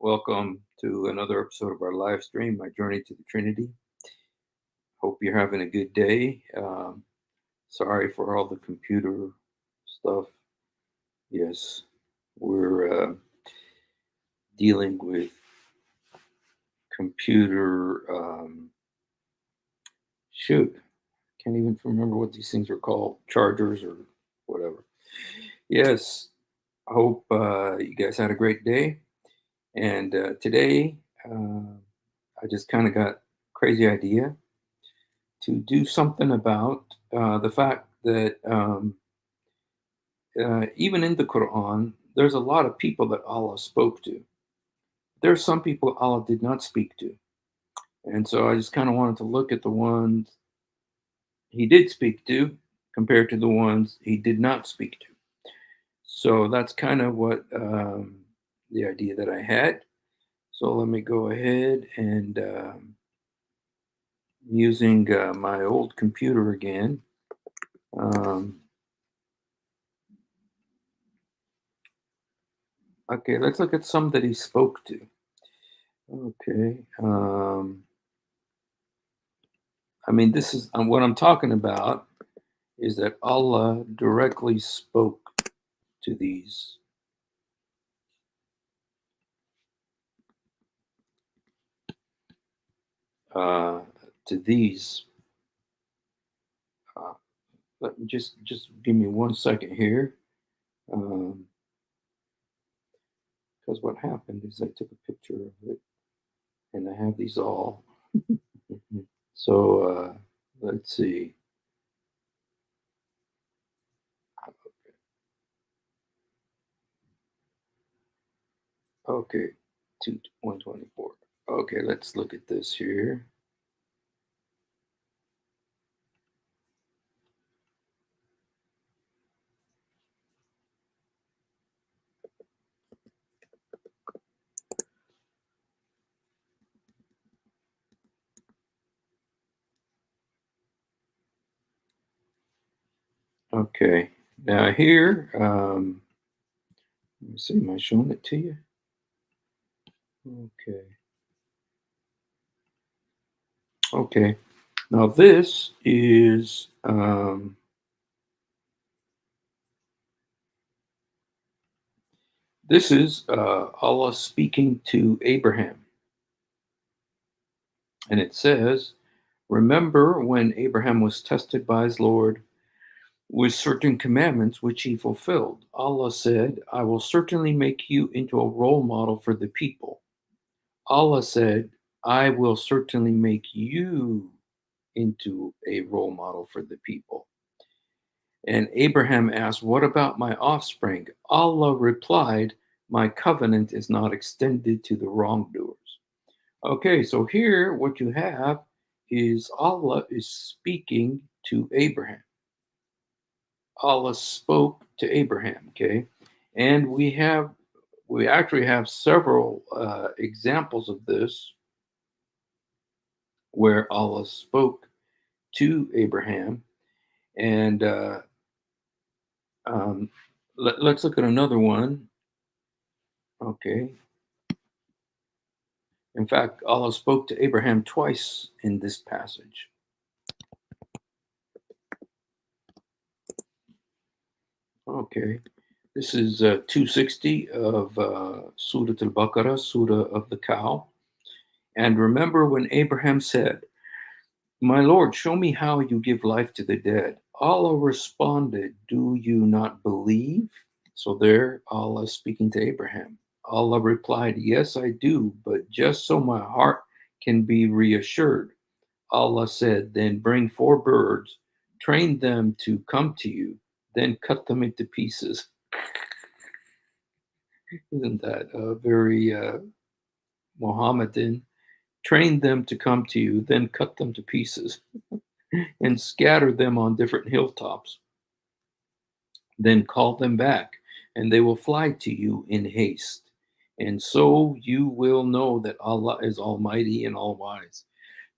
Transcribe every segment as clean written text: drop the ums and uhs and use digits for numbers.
Welcome to another episode of our live stream, My Journey to the Trinity. Hope you're having a good day. Sorry for all the computer stuff. Yes, we're dealing with computer. Shoot, can't even remember what these things are called, chargers or whatever. Yes, I hope you guys had a great day. And today, I just kind of got crazy idea to do something about the fact that even in the Quran, there's a lot of people that Allah spoke to. There's some people Allah did not speak to. And so I just kind of wanted to look at the ones he did speak to compared to the ones he did not speak to. So that's kind of what the idea that I had. So let me go ahead and using my old computer again. Um, okay, let's look at some that he spoke to. Okay. I mean, this is what I'm talking about is that Allah directly spoke to these. Uh, to these. Uh, Let me just give me 1 second here. Because what happened is I took a picture of it, and I have these all. So let's see. Okay, 124. Okay, let's look at this here. Okay, now here, let me see, am I showing it to you? Okay. Okay, now this is Allah speaking to Abraham, and it says, "Remember when Abraham was tested by his Lord with certain commandments which he fulfilled. Allah said, I will certainly make you into a role model for the people. Allah said, I will certainly make you into a role model for the people." And Abraham asked, what about my offspring? Allah replied, my covenant is not extended to the wrongdoers. Okay, so here what you have is Allah is speaking to Abraham. Allah spoke to Abraham, okay? And we actually have several examples of this where Allah spoke to Abraham. And let's look at another one. Okay. In fact, Allah spoke to Abraham twice in this passage. Okay. This is 260 of Surah Al-Baqarah, Surah of the Cow. And remember when Abraham said, my Lord, show me how you give life to the dead. Allah responded, do you not believe? So there, Allah speaking to Abraham. Allah replied, yes, I do, but just so my heart can be reassured. Allah said, then bring 4 birds, train them to come to you, then cut them into pieces. Isn't that very Mohammedan? Train them to come to you, then cut them to pieces and scatter them on different hilltops. Then call them back, and they will fly to you in haste. And so you will know that Allah is Almighty and All Wise.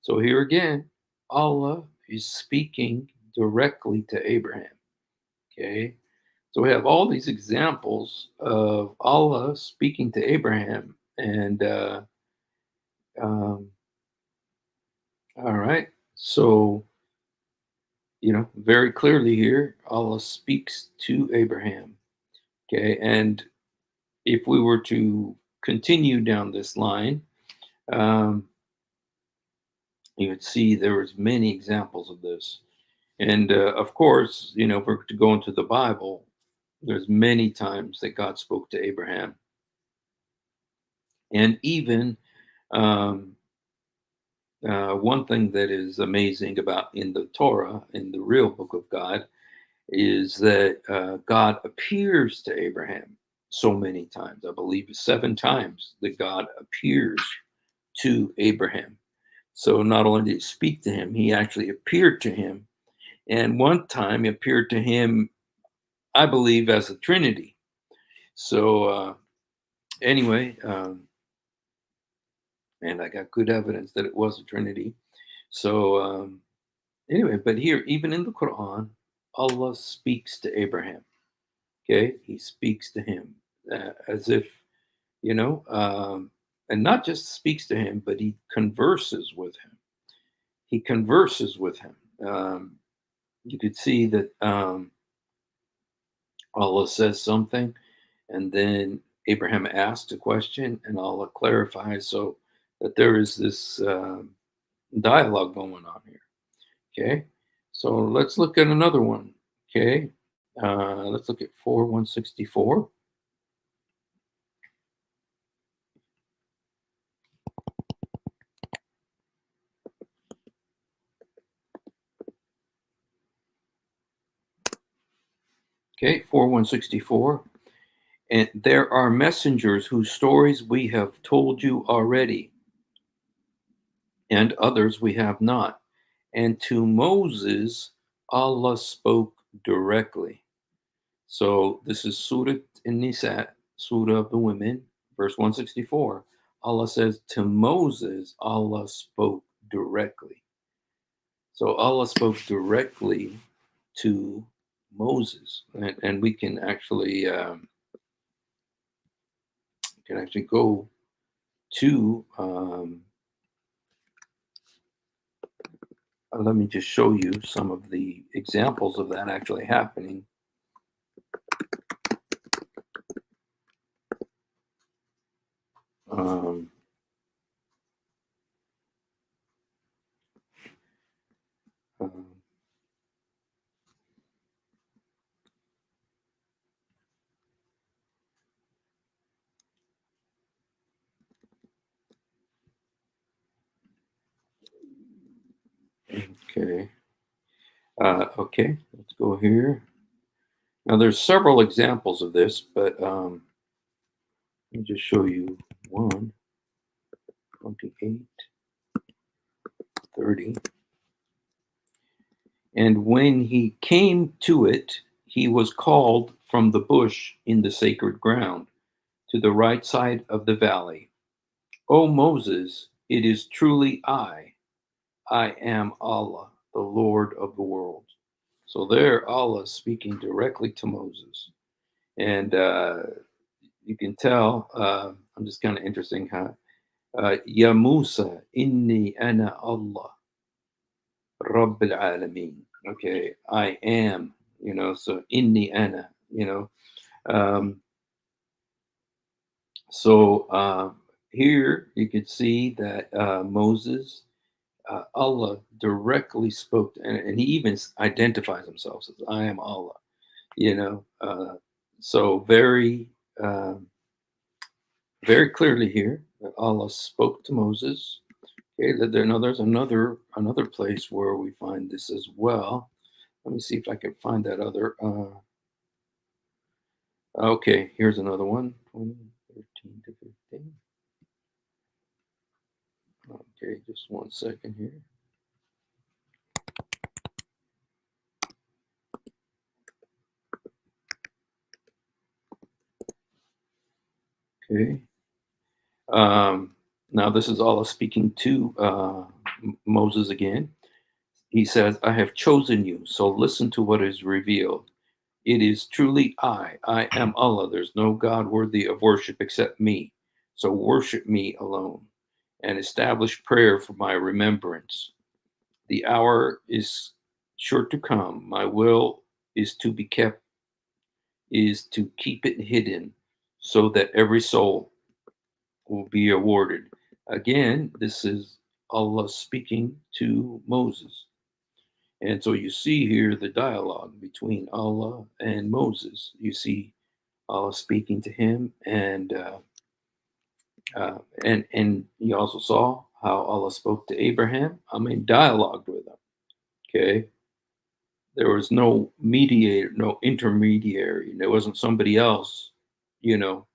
So here again, Allah is speaking directly to Abraham. Okay. So we have all these examples of Allah speaking to Abraham, And um, all right, so very clearly here, Allah speaks to Abraham. Okay, and if we were to continue down this line, um, you would see there was many examples of this. And of course, if we're to go into the Bible, there's many times that God spoke to Abraham. And even um, one thing that is amazing about in the Torah, in the real book of God, is that God appears to Abraham so many times. I believe 7 times that God appears to Abraham. So not only did he speak to him, he actually appeared to him. And one time he appeared to him, I believe, as a Trinity. So anyway, and I got good evidence that it was a Trinity. So anyway, but here, even in the Quran, Allah speaks to Abraham. Okay, He speaks to him as if and not just speaks to him, but He converses with him. He converses with him. You could see that Allah says something, and then Abraham asks a question, and Allah clarifies so that there is this dialogue going on here. Okay, so let's look at another one. Okay, let's look at 4:164. Okay, 4:164. And there are messengers whose stories we have told you already, and others we have not. And to Moses, Allah spoke directly. So this is Surah An-Nisa, Surah of the Women, verse 164. Allah says, to Moses, Allah spoke directly. So Allah spoke directly to Moses. And we can actually go to let me just show you some of the examples of that actually happening. Um, um, okay. Okay, let's go here. Now there's several examples of this, but let me just show you one, 28, 30. And when he came to it, he was called from the bush in the sacred ground to the right side of the valley. O Moses, it is truly I am Allah, the Lord of the world. So there, Allah is speaking directly to Moses. And you can tell, I'm just kind of interesting how, Ya Musa, inni ana Allah, Rabbil Alameen. Okay, I am, so inni ana, Um, so here you could see that Moses, Allah directly spoke, and he even identifies himself as I am Allah. So um, very clearly here that Allah spoke to Moses. Okay, there's another place where we find this as well. Let me see if I can find that other. Okay, here's another one. 20, 13 to 15. Okay, just one second here. Okay. Now this is Allah speaking to Moses again. He says, I have chosen you, so listen to what is revealed. It is truly I am Allah. There's no God worthy of worship except me. So worship me alone and establish prayer for my remembrance. The hour is sure to come. My will is to be kept, is to keep it hidden so that every soul will be awarded. Again, this is Allah speaking to Moses. And so you see here the dialogue between Allah and Moses. You see Allah speaking to him, and you also saw how Allah spoke to Abraham. Dialogued with him. Okay, there was no mediator, no intermediary. There wasn't somebody else,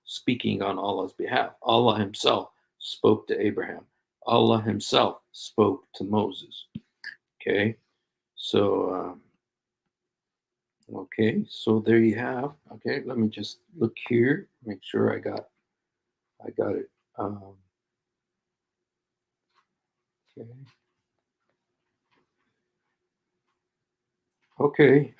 speaking on Allah's behalf. Allah Himself spoke to Abraham. Allah Himself spoke to Moses. Okay, so so there you have. Okay, let me just look here, make sure I got it. Okay. Okay.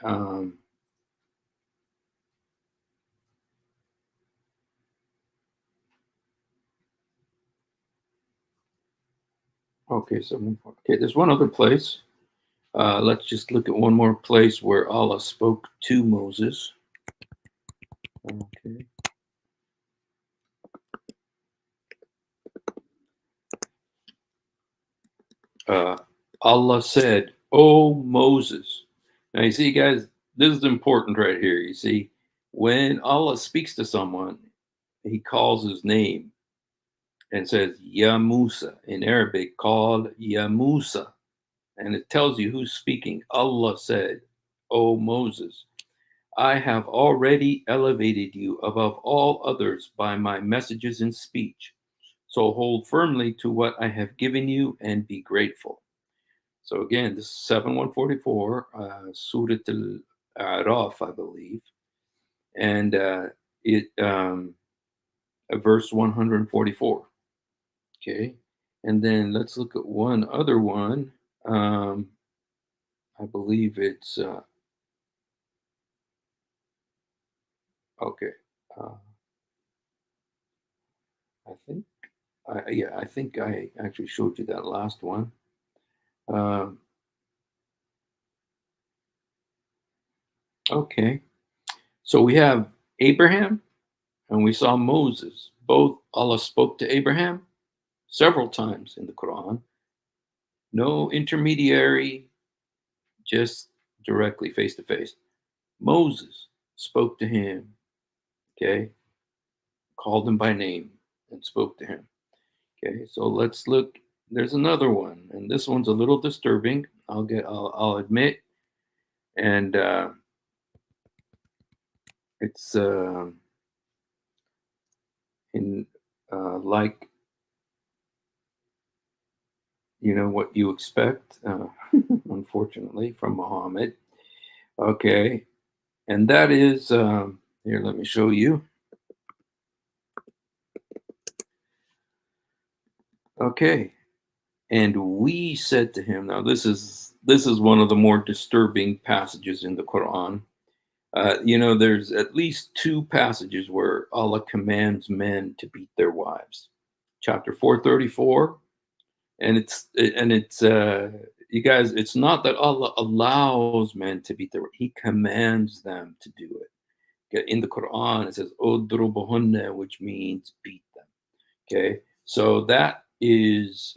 Okay. So there's one other place. Let's just look at one more place where Allah spoke to Moses. Okay. Allah said, "O Moses." Now you see, guys, this is important right here. You see, when Allah speaks to someone, He calls his name and says, "Ya Musa." In Arabic, called Ya Musa, and it tells you who's speaking. Allah said, "O Moses, I have already elevated you above all others by my messages and speech. So hold firmly to what I have given you and be grateful." So again, this is 7144, Surah Al-A'raf, I believe. And it verse 144. Okay. And then let's look at one other one. I believe it's okay. I think I actually showed you that last one. Okay. So we have Abraham and we saw Moses. Both Allah spoke to Abraham several times in the Quran. No intermediary, just directly face to face. Moses spoke to him, okay, called him by name and spoke to him. Okay, so let's look. There's another one, and this one's a little disturbing. I'll admit, and it's in like what you expect, unfortunately, from Muhammad. Okay, and that is here. Let me show you. Okay, and we said to him. Now this is one of the more disturbing passages in the Quran. There's at least two passages where Allah commands men to beat their wives. Chapter 434, and it's you guys, it's not that Allah allows men to beat their wives, He commands them to do it. Okay, in the Quran it says "Udrubuhunna," which means beat them. Okay, so that is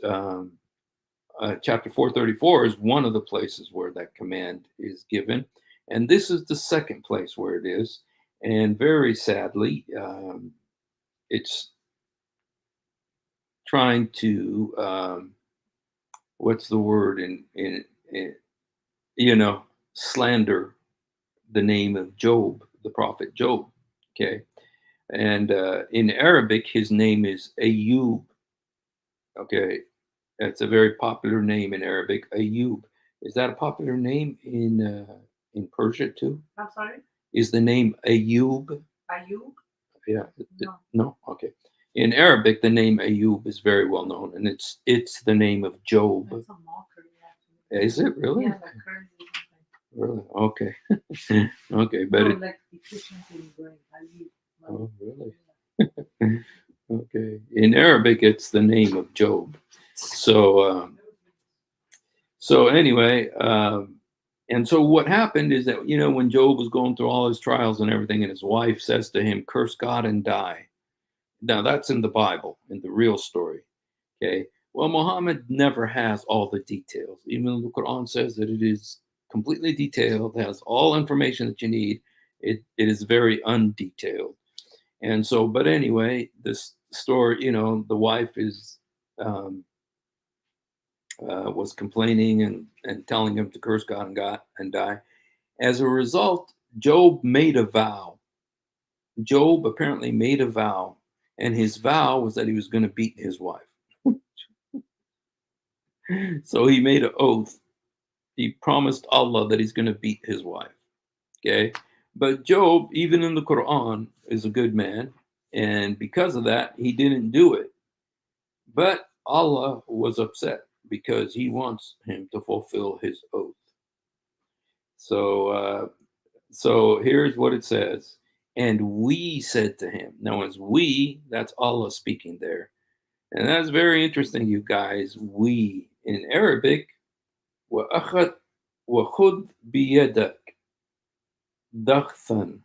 chapter 434 is one of the places where that command is given. And this is the second place where it is. And very sadly, it's trying to, what's the word, slander the name of Job, the prophet Job. Okay. And in Arabic, his name is Ayub. Okay. It's a very popular name in Arabic, Ayub. Is that a popular name in Persia too? I'm sorry? Is the name Ayub? Ayub? Yeah. No. No? Okay. In Arabic, the name Ayub is very well known, and it's the name of Job. That's a mockery, actually. Is it really? Yeah, like crazy. Really? Okay. Okay, but like deficiency in brain. Ayub. Oh, really? Okay. In Arabic, it's the name of Job. So anyway, and so what happened is that, when Job was going through all his trials and everything, and his wife says to him, "Curse God and die." Now that's in the Bible, in the real story. Okay. Well, Muhammad never has all the details, even though the Quran says that it is completely detailed, has all information that you need. It is very undetailed. And so, but anyway, this story, the wife is was complaining and telling him to curse God and die. As a result, Job made a vow. Job apparently made a vow, and his vow was that he was going to beat his wife. So he made an oath. He promised Allah that he's going to beat his wife. Okay. But Job, even in the Quran, is a good man. And because of that, he didn't do it. But Allah was upset because he wants him to fulfill his oath. So here's what it says. And we said to him. Now, as we, that's Allah speaking there. And that's very interesting, you guys. We, in Arabic, وَأَخَذْ وَخُذْ بِيَدَكَ ضَغْثًا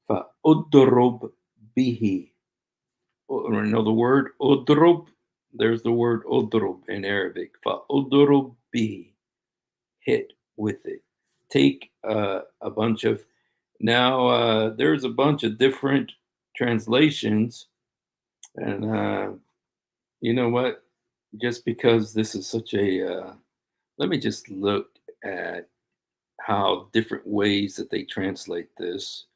فَأُضْرُبْ بِهِ. Know the word udrub? There's the word udrub in Arabic. فَأُضْرُبْ بِهِ. Hit with it. Take a bunch of. Now, there's a bunch of different translations. And you know what? Just because this is such a. Let me just look at how different ways that they translate this.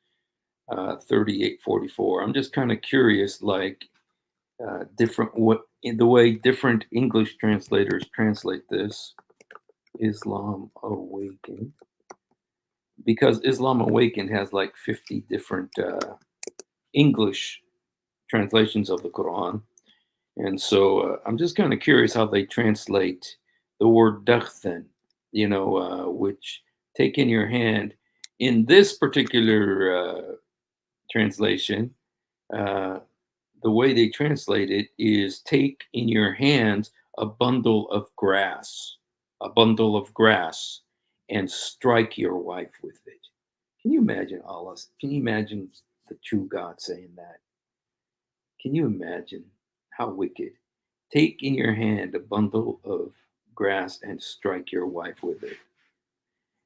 3844. I'm just kind of curious, like different what in the way different English translators translate this. Islam Awakened, because Islam Awakened has like 50 different English translations of the Quran, and so I'm just kind of curious how they translate the word dakhtan, which take in your hand. In this particular translation, the way they translate it is take in your hands a bundle of grass, and strike your wife with it. Can you imagine Allah? Can you imagine the true God saying that? Can you imagine how wicked? Take in your hand a bundle of grass and strike your wife with it.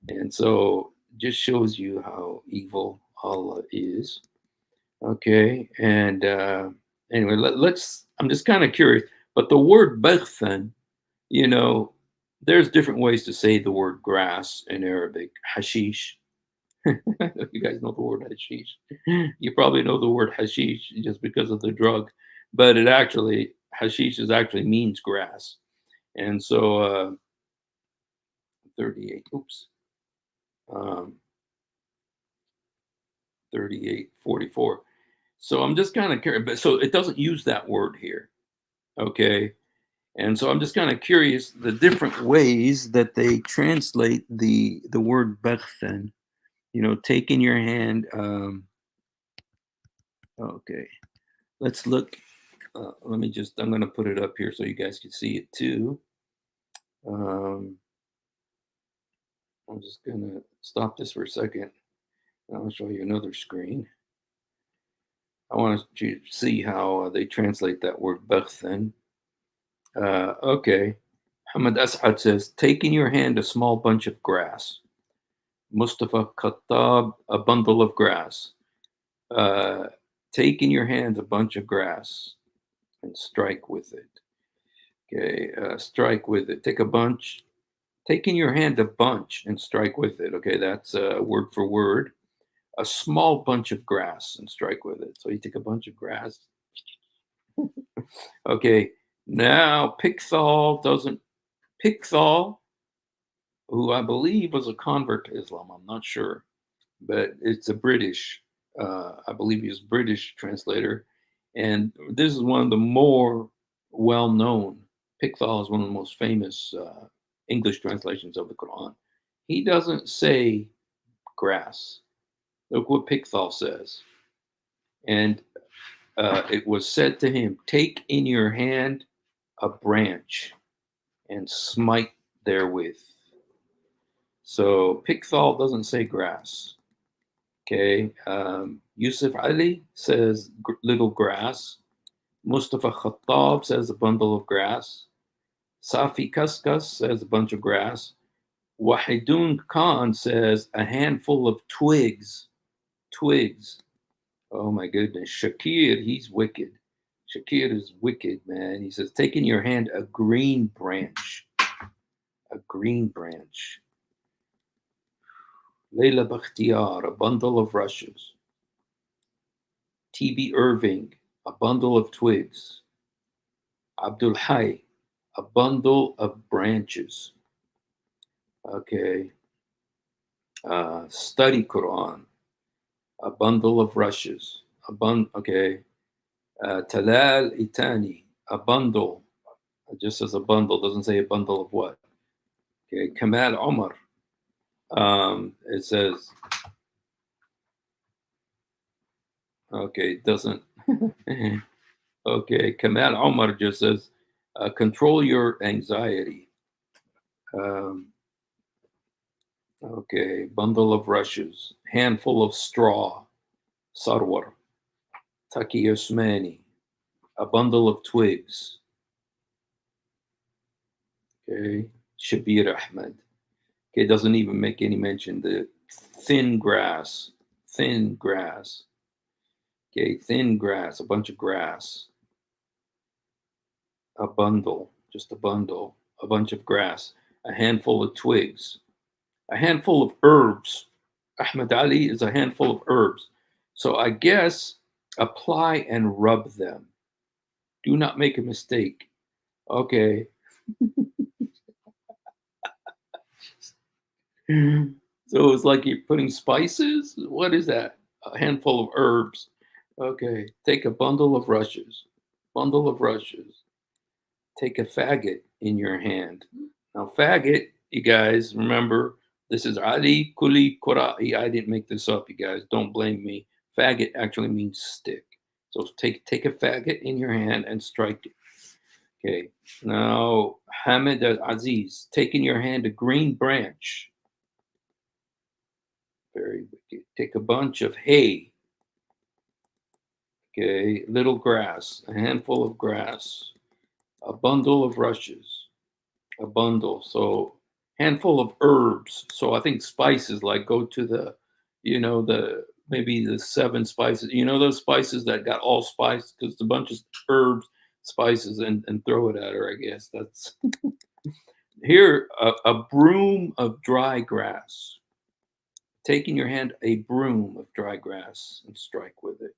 And so just shows you how evil Allah is. Okay, and anyway, let's. I'm just kind of curious, but the word baghfan, there's different ways to say the word grass in Arabic. Hashish. You guys know the word hashish. You probably know the word hashish just because of the drug, but hashish actually means grass, and so 38. Oops. 3844. So I'm just kind of curious, but so it doesn't use that word here. Okay. And so I'm just kind of curious the different ways that they translate the word baghfan, take in your hand. Okay. Let's look. I'm going to put it up here so you guys can see it too. I'm just going to stop this for a second. I'll show you another screen. I want you to see how they translate that word baghfan. Okay. Hamad As'ad says, take in your hand a small bunch of grass. Mustafa Khattab, a bundle of grass. Take in your hand a bunch of grass and strike with it. Okay, strike with it. Take a bunch. Take in your hand a bunch and strike with it. Okay, that's word for word. A small bunch of grass and strike with it. So you take a bunch of grass. Okay, now Pickthall, who I believe was a convert to Islam. I'm not sure, but it's a British, I believe he's a British translator. And this is one of the more well-known. Pickthall is one of the most famous English translations of the Quran. He doesn't say grass. Look what Pickthall says. And it was said to him, take in your hand a branch and smite therewith. So Pickthall doesn't say grass. Okay. Yusuf Ali says little grass. Mustafa Khattab says a bundle of grass. Safi Kaskas says a bunch of grass. Wahidun Khan says a handful of twigs. Twigs. Oh my goodness. Shakir, he's wicked. Shakir is wicked, man. He says, take in your hand a green branch. A green branch. Leila Bakhtiyar, a bundle of rushes. T.B. Irving, a bundle of twigs. Abdul Hay, a bundle of branches. Okay. Study Quran, a bundle of rushes. Okay. Talal Itani, a bundle. It just says a bundle, doesn't say a bundle of what. Okay. Kamal Omar, it says, okay, it doesn't. Okay. Kamal Omar just says, control your anxiety. Okay, bundle of rushes, handful of straw, sarwar, Taki Osmani, a bundle of twigs. Okay, Shabir Ahmed. Okay, doesn't even make any mention. The thin grass, thin grass. Okay, thin grass, a bunch of grass. A bundle, just a bundle, a bunch of grass, a handful of twigs, a handful of herbs. Ahmed Ali is a handful of herbs. So I guess apply and rub them. Do not make a mistake. Okay. So it's like you're putting spices? What is that? A handful of herbs. Okay. Take a bundle of rushes. Bundle of rushes. Take a faggot in your hand. Now, faggot, you guys, remember, this is Ali Kuli Qura'i. I didn't make this up, you guys. Don't blame me. Faggot actually means stick. So take a faggot in your hand and strike it. Okay. Now, Hamid Al Aziz, take in your hand a green branch. Very wicked. Take a bunch of hay. Okay. Little grass, a handful of grass, a bundle of rushes, a bundle. So, handful of herbs. So, I think spices, like go to the, maybe the 7 spices, those spices that got all spice because it's a bunch of herbs, spices, and throw it at her, I guess. That's here, a broom of dry grass. Take in your hand a broom of dry grass and strike with it.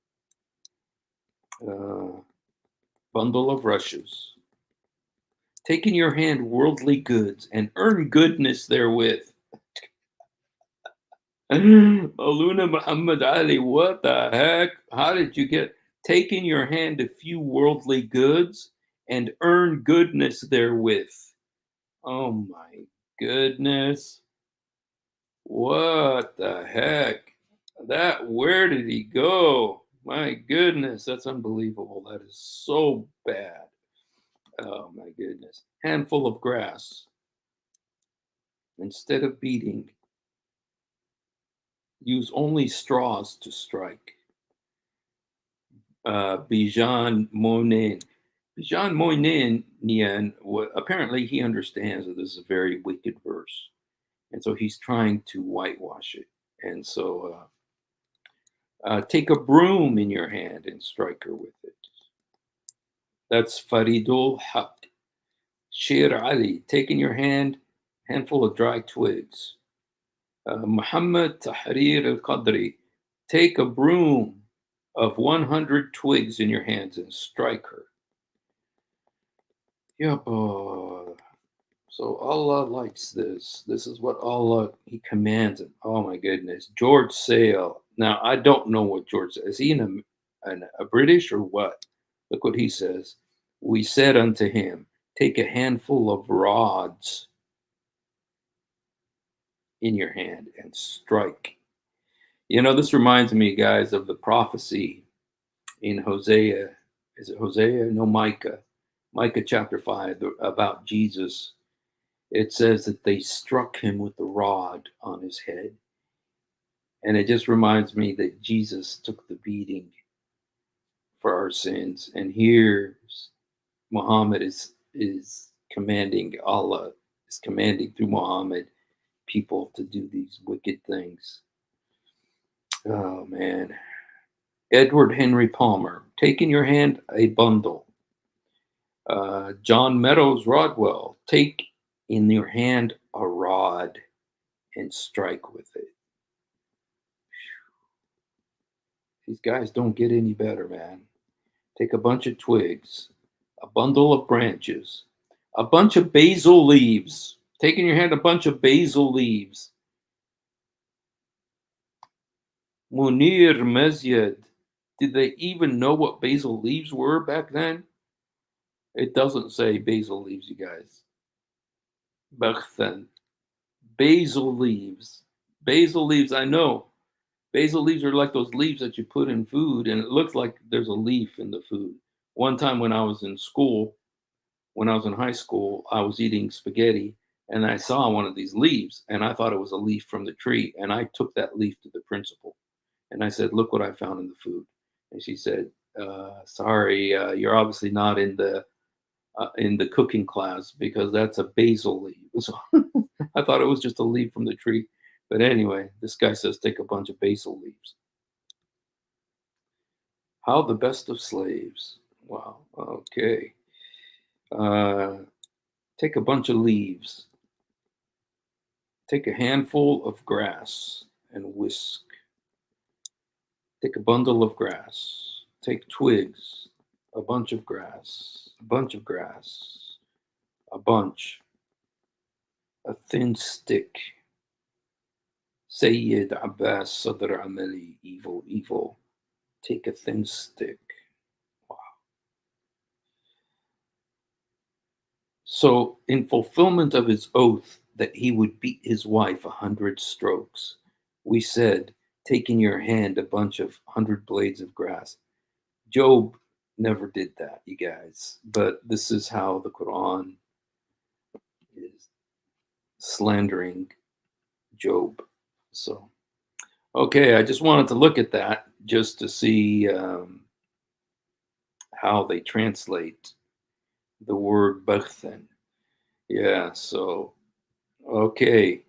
Bundle of rushes. Take in your hand worldly goods and earn goodness therewith. Aluna Muhammad Ali, what the heck? How did you take in your hand a few worldly goods and earn goodness therewith? Oh my goodness. What the heck? Where did he go? My goodness, that's unbelievable. That is so bad. Oh my goodness. Handful of grass. Instead of beating, use only straws to strike. Bijan Monin. Bijan Monin, apparently he understands that this is a very wicked verse. And so he's trying to whitewash it. And so take a broom in your hand and strike her with it. That's Faridul Haq. Shir Ali, take in your hand handful of dry twigs. Muhammad Tahrir al-Qadri, take a broom of 100 twigs in your hands and strike her. Yep. So Allah likes this. This is what Allah, He commands it. Oh my goodness. George Sale. Now, I don't know what George says. Is he a British or what? Look what he says. We said unto him, take a handful of rods in your hand and strike. This reminds me, guys, of the prophecy in Hosea. Is it Hosea? No, Micah. Micah chapter 5 about Jesus. It says that they struck him with the rod on his head. And it just reminds me that Jesus took the beating for our sins. And here Muhammad is commanding, Allah is commanding through Muhammad people to do these wicked things. Oh man. Edward Henry Palmer, take in your hand a bundle. John Meadows Rodwell, take in your hand a rod and strike with it. These guys don't get any better, man. Take a bunch of twigs, a bundle of branches, a bunch of basil leaves. Take in your hand a bunch of basil leaves. Munir Mezyed, did they even know what basil leaves were back then? It doesn't say basil leaves, you guys. Bakhtan. Basil leaves. Basil leaves, I know. Basil leaves are like those leaves that you put in food, and it looks like there's a leaf in the food. One time when I was in school, when I was in high school, I was eating spaghetti, and I saw one of these leaves, and I thought it was a leaf from the tree, and I took that leaf to the principal, and I said, "Look what I found in the food." And she said, "Sorry, you're obviously not in the cooking class because that's a basil leaf." So I thought it was just a leaf from the tree. But anyway, this guy says take a bunch of basil leaves. How the best of slaves. Wow. Okay. Take a bunch of leaves. Take a handful of grass and whisk. Take a bundle of grass. Take twigs. A bunch of grass. A bunch of grass. A bunch. A thin stick. Sayyid Abbas Sadr Amali, evil, evil. Take a thin stick. Wow. So, in fulfillment of his oath that he would beat his wife 100 strokes, we said, take in your hand a bunch of 100 blades of grass. Job never did that, you guys. But this is how the Quran is slandering Job. So, okay, I just wanted to look at that just to see how they translate the word baghtan. Yeah, so, okay.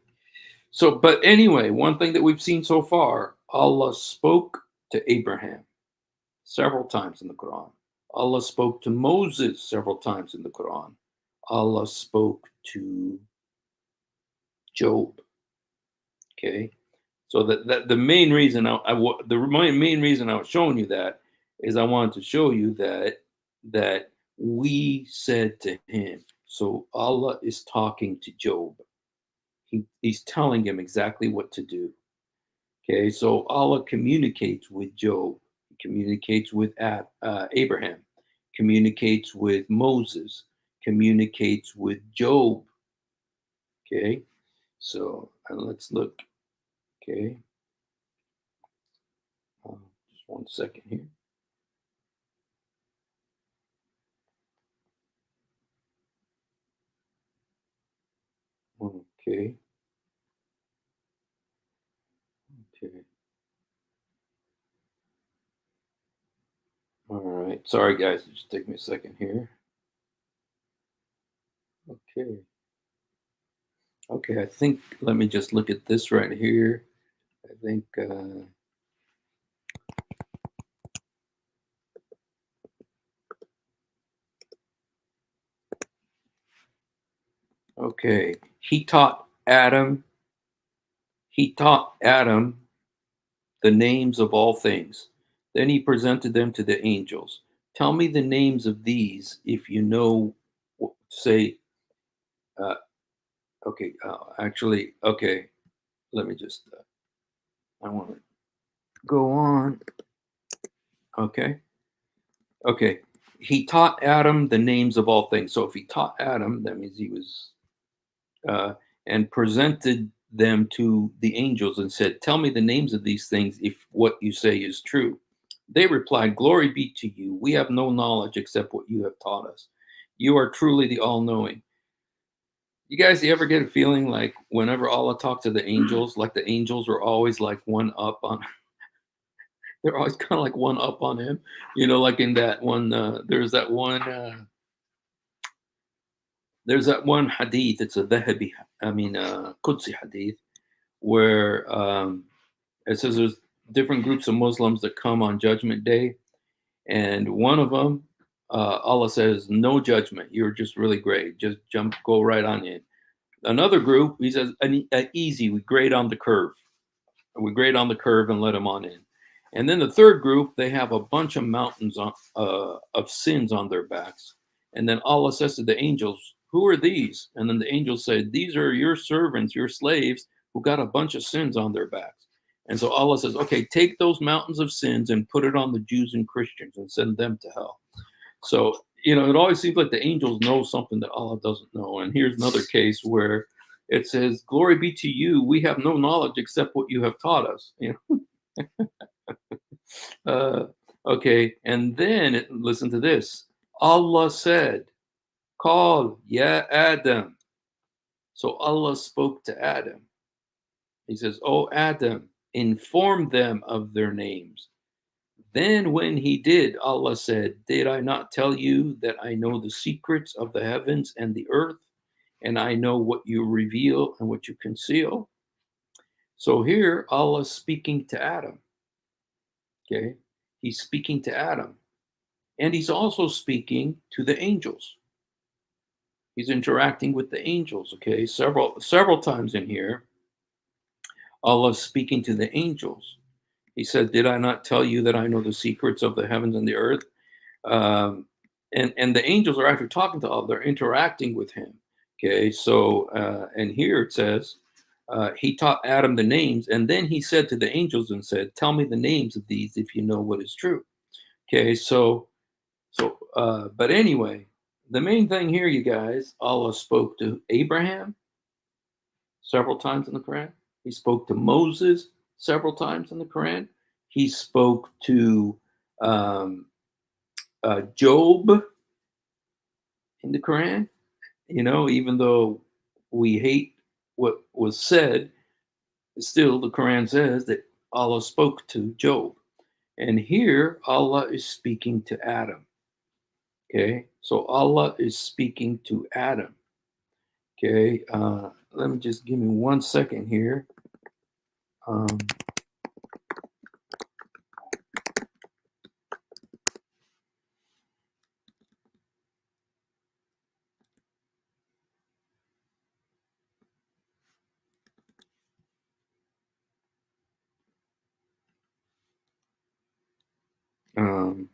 So, but anyway, one thing that we've seen so far, Allah spoke to Abraham several times in the Quran. Allah spoke to Moses several times in the Quran. Allah spoke to Job. Okay. So that the main reason main reason I was showing you that is I wanted to show you that we said to him. So Allah is talking to Job. He's telling him exactly what to do. Okay, so Allah communicates with Job, communicates with Abraham, communicates with Moses, communicates with Job. Okay, so let's look. Okay, just 1 second here. Okay. Okay. All right. Sorry, guys. Just take me a second here. Okay. Okay. I think, let me just look at this right here. I think, okay. He taught Adam the names of all things. Then he presented them to the angels. Tell me the names of these if you know, say, okay, actually, okay, let me just, I want to go on. Okay. Okay. He taught Adam the names of all things. So if he taught Adam, that means he was, and presented them to the angels and said, tell me the names of these things if what you say is true. They replied, "Glory be to you. We have no knowledge except what you have taught us. You are truly the all-knowing." You guys, you ever get a feeling like whenever Allah talked to the angels, like the angels were always like one up on, they're always kind of like one up on him, like in that one, there's that one hadith, it's a Dhahabi, Qudsi hadith, where it says there's different groups of Muslims that come on Judgment Day, and one of them, Allah says, "No judgment. You're just really great. Just go right on in." Another group, he says, "Easy. We grade on the curve. We grade on the curve and let them on in." And then the third group, they have a bunch of mountains of sins on their backs. And then Allah says to the angels, "Who are these?" And then the angels said, "These are your servants, your slaves, who got a bunch of sins on their backs." And so Allah says, "Okay, take those mountains of sins and put it on the Jews and Christians and send them to hell." So, it always seems like the angels know something that Allah doesn't know. And here's another case where it says, "Glory be to you. We have no knowledge except what you have taught us." Uh, okay. And then listen to this. Allah said, "Call, ya Adam." So Allah spoke to Adam. He says, "Oh, Adam, inform them of their names." Then when he did, Allah said, "Did I not tell you that I know the secrets of the heavens and the earth, and I know what you reveal and what you conceal?" So here, Allah is speaking to Adam. Okay. He's speaking to Adam. And he's also speaking to the angels. He's interacting with the angels. Okay. Several times in here, Allah is speaking to the angels. He said, "Did I not tell you that I know the secrets of the heavens and the earth?" And the angels are actually talking to Allah. They're interacting with him. Okay, so and here it says he taught Adam the names, and then he said to the angels and said, "Tell me the names of these if you know what is true." Okay, but anyway, the main thing here, you guys, Allah spoke to Abraham several times in the Quran. He spoke to Moses several times in the Quran. He spoke to um, Job in the Quran. Even though we hate what was said, still the Quran says that Allah spoke to Job. And here Allah is speaking to Adam. Okay, so Allah is speaking to Adam. Okay, let me just give me 1 second here. Um, um,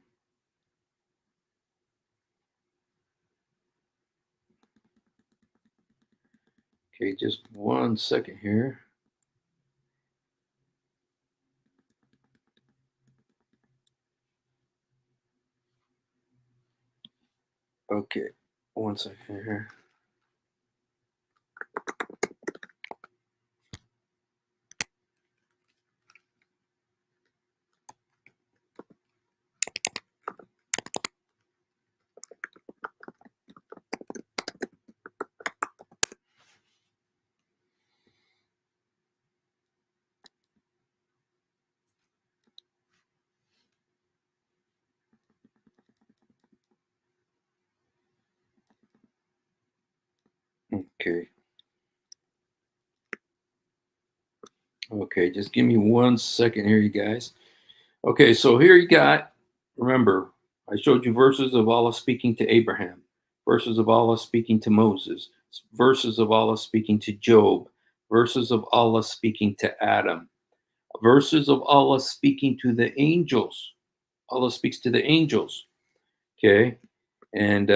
okay, just 1 second here. Okay, 1 second here. Okay. Okay, just give me 1 second here, you guys. Okay, so here you got, remember, I showed you verses of Allah speaking to Abraham, verses of Allah speaking to Moses, verses of Allah speaking to Job, verses of Allah speaking to Adam, verses of Allah speaking to the angels. Allah speaks to the angels. Okay, and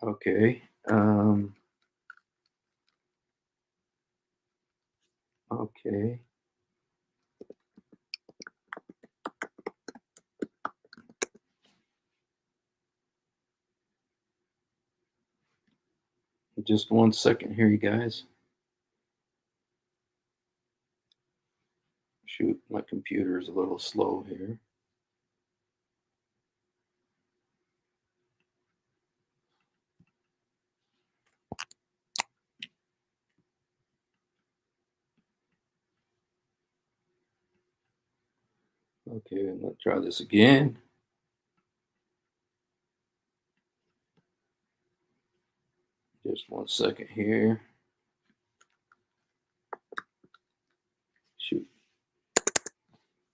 okay, okay. Just 1 second here, you guys. Shoot, my computer is a little slow here. Okay, I'm going to try this again. Just 1 second here. Shoot.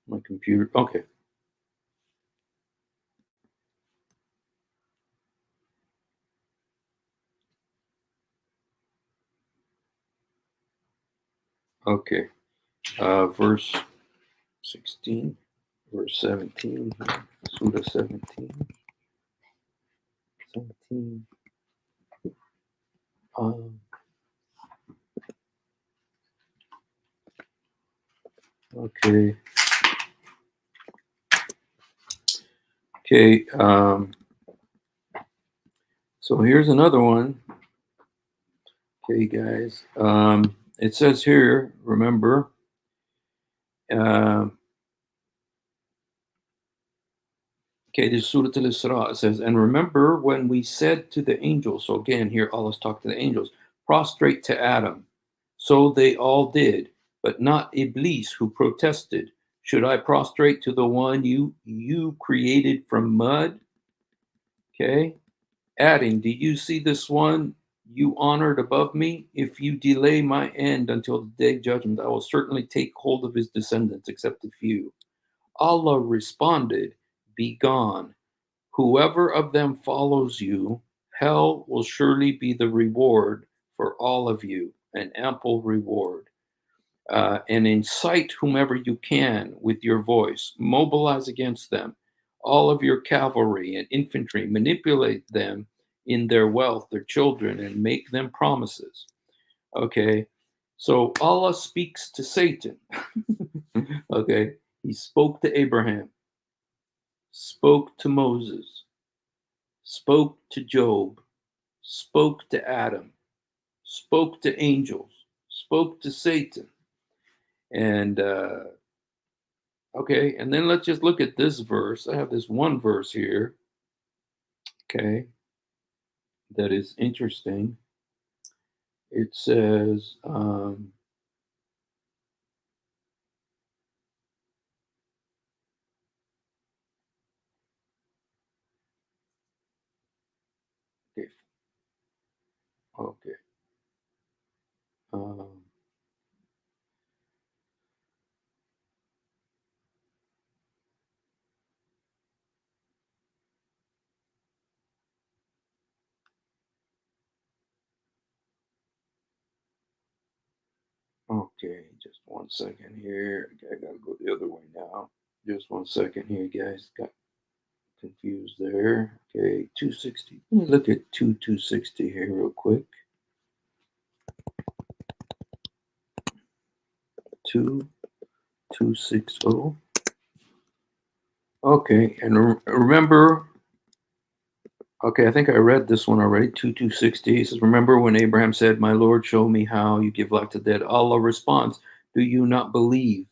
My computer. Okay. Okay. Verse 16, verse 17, Surah 17. 17. Okay. Okay. So here's another one. Okay, guys. It says here, remember, okay, this is Surah Al-Isra. It says, and remember when we said to the angels, so again, here Allah's talking to the angels, prostrate to Adam. So they all did, but not Iblis, who protested. Should I prostrate to the one you created from mud? Okay. Adding, do you see this one you honored above me? If you delay my end until the day of judgment, I will certainly take hold of his descendants, except a few. Allah responded, be gone. Whoever of them follows you, hell will surely be the reward for all of you, an ample reward. And incite whomever you can with your voice, mobilize against them all of your cavalry and infantry, manipulate them in their wealth, their children, and make them promises. Okay, so Allah speaks to Satan. Okay, he spoke to Abraham, spoke to Moses, spoke to Job, spoke to Adam, spoke to angels, spoke to Satan. And okay, and then let's just look at this verse. I have this one verse here, okay, that is interesting. It says, okay, okay, um, okay, just 1 second here. Okay, I gotta go the other way now. Just 1 second here, guys. Got confused there. Okay, 260. Let me look at 260 here real quick. 2260. Okay, and remember, okay, I think I read this one already. 2260 says, remember when Abraham said, my Lord, show me how you give life to the dead. Allah responds, do you not believe?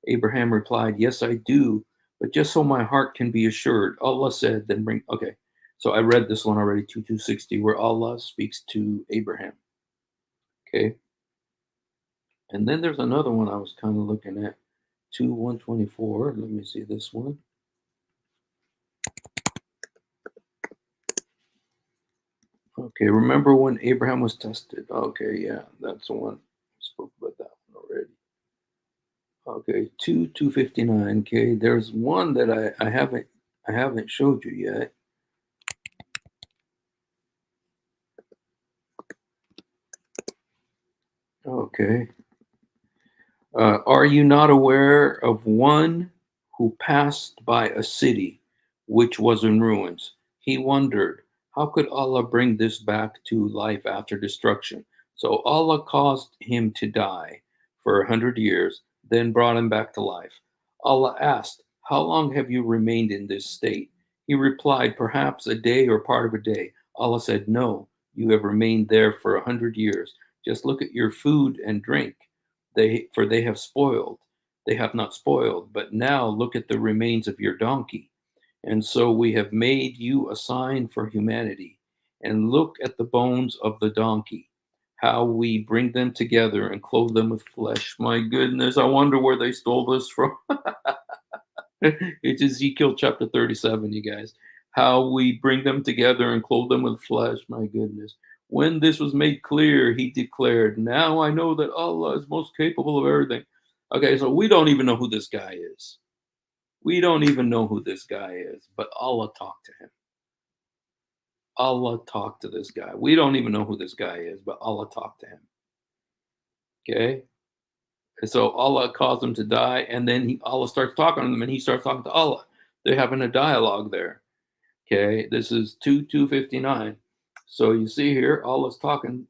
Abraham replied, yes, I do, but just so my heart can be assured. Allah said, then bring, okay. So I read this one already, 2260, where Allah speaks to Abraham. Okay. And then there's another one I was kind of looking at, 2124. Let me see this one. Okay, remember when Abraham was tested? Okay, yeah, that's the one. I spoke about that one already. Okay, 259. Okay, there's one that I haven't showed you yet. Okay. Are you not aware of one who passed by a city which was in ruins? He wondered, how could Allah bring this back to life after destruction? So Allah caused him to die for 100 years, then brought him back to life. Allah asked, how long have you remained in this state? He replied, perhaps a day or part of a day. Allah said, no, you have remained there for 100 years. Just look at your food and drink. For they have spoiled. they have not spoiled. But now look at the remains of your donkey. And so we have made you a sign for humanity. And look at the bones of the donkey, how we bring them together and clothe them with flesh. My goodness, I wonder where they stole this from. It's Ezekiel chapter 37, you guys. How we bring them together and clothe them with flesh. My goodness. When this was made clear, he declared, now I know that Allah is most capable of everything. Okay, so we don't even know who this guy is. We don't even know who this guy is, but Allah talked to him. Allah talked to this guy. We don't even know who this guy is, but Allah talked to him. Okay? And so Allah caused him to die, and then Allah starts talking to him, and he starts talking to Allah. They're having a dialogue there. Okay? This is 2:59. So you see here, Allah's talking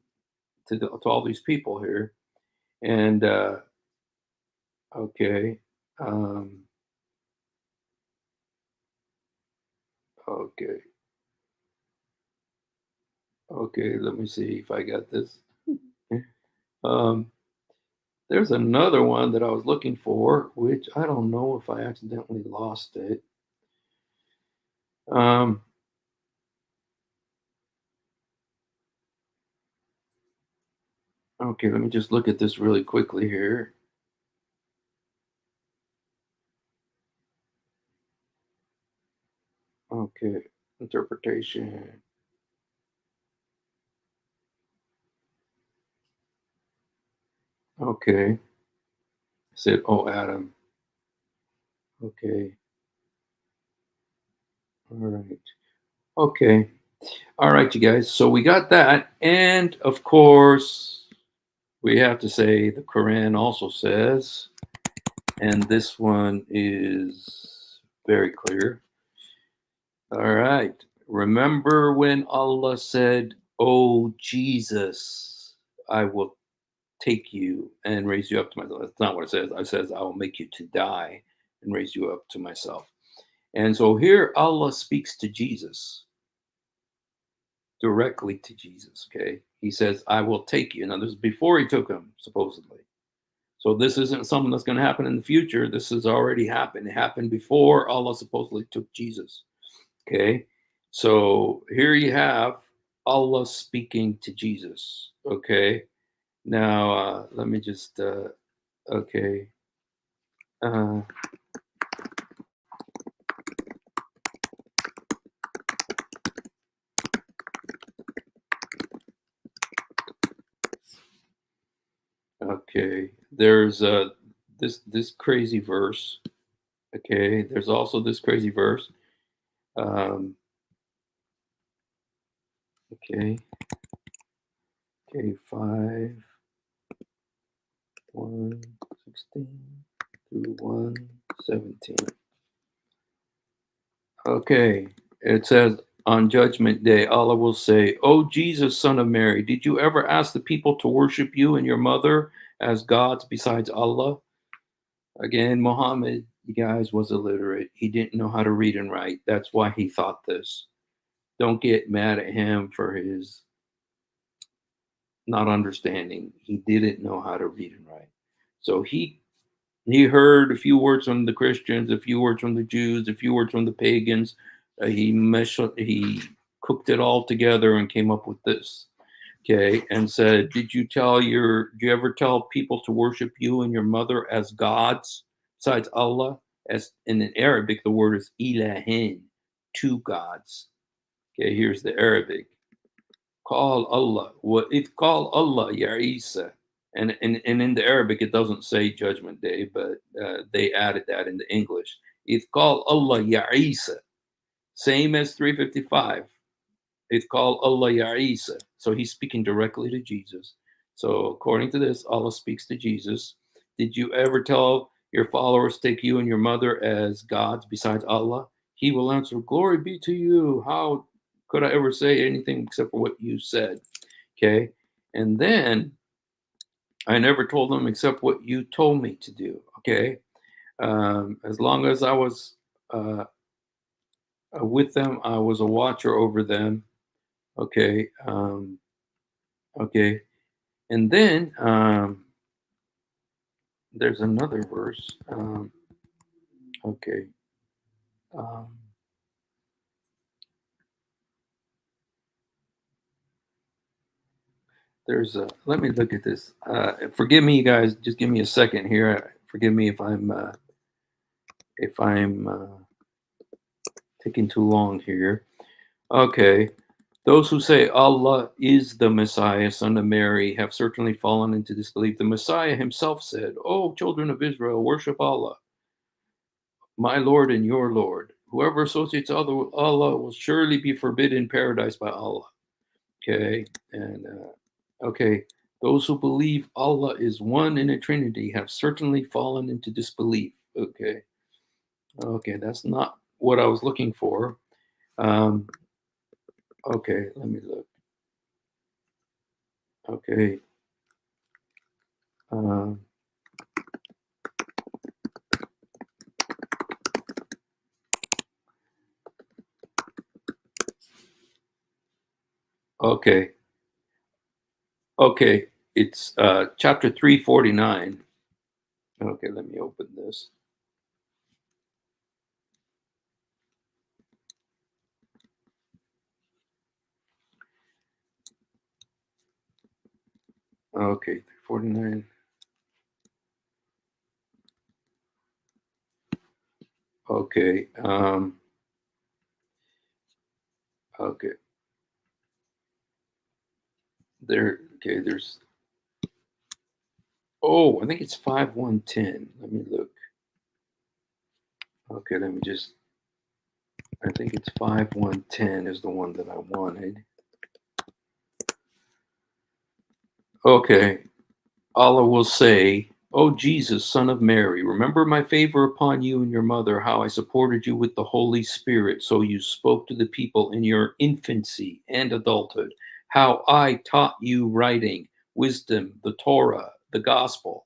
to all these people here. And, okay. Okay. Okay, let me see if I got this. There's another one that I was looking for, which I don't know if I accidentally lost it. Okay, let me just look at this really quickly here. Okay, interpretation. Okay, said, oh, Adam. Okay, all right. Okay, all right, you guys. So we got that. And of course, we have to say the Quran also says, and this one is very clear. All right. Remember when Allah said, oh, Jesus, I will take you and raise you up to myself. That's not what it says. It says, I will make you to die and raise you up to myself. And so here Allah speaks to Jesus, directly to Jesus. Okay. He says, I will take you. Now, this is before he took him, supposedly. So this isn't something that's going to happen in the future. This has already happened. It happened before Allah supposedly took Jesus. Okay. So here you have Allah speaking to Jesus. Okay. Now, let me just, okay. Okay. There's this crazy verse. Okay. There's also this crazy verse. Okay. Okay. 5, 1, 16 through 1, 17. Okay. It says, on Judgment Day, Allah will say, O Jesus, son of Mary, did you ever ask the people to worship you and your mother as gods besides Allah? Again, Muhammad, you guys, was illiterate. He didn't know how to read and write. That's why he thought this. Don't get mad at him for his not understanding. He didn't know how to read and write. So he heard a few words from the Christians, a few words from the Jews, a few words from the pagans. He cooked it all together and came up with this. Okay, and said, "Did you ever tell people to worship you and your mother as gods besides Allah?" As in Arabic, the word is ilahin, two gods. Okay, here's the Arabic. Call Allah. What it call Allah, Ya Isa. And in the Arabic, it doesn't say Judgment Day, but they added that in the English. It's called Allah Ya Isa, same as 355. It's called Allah Ya Isa. So he's speaking directly to Jesus. So according to this, Allah speaks to Jesus. Did you ever tell your followers take you and your mother as gods besides Allah? He will answer, glory be to you. How could I ever say anything except for what you said? Okay. And then I never told them except what you told me to do. Okay. As long as I was with them, I was a watcher over them. Okay. Okay. And then there's another verse. Okay. There's a. Let me look at this. Forgive me, you guys. Just give me a second here. Forgive me if I'm taking too long here. Okay. Those who say Allah is the Messiah, son of Mary, have certainly fallen into disbelief. The Messiah himself said, "O children of Israel, worship Allah, my Lord and your Lord. Whoever associates other with Allah will surely be forbidden paradise by Allah." Okay. And okay. Those who believe Allah is one in a Trinity have certainly fallen into disbelief. Okay. Okay. That's not what I was looking for. Okay. Let me look. Okay. Okay. Okay. It's chapter 349. Okay. Let me open this. Okay. 349. Okay. Okay. Okay, there's. Oh, I think it's 5110. Let me look. Okay, let me just. I think it's 5110 is the one that I wanted. Okay. Allah will say, "O Jesus, son of Mary, remember my favor upon you and your mother, how I supported you with the Holy Spirit, so you spoke to the people in your infancy and adulthood, how I taught you writing, wisdom, the Torah, the gospel,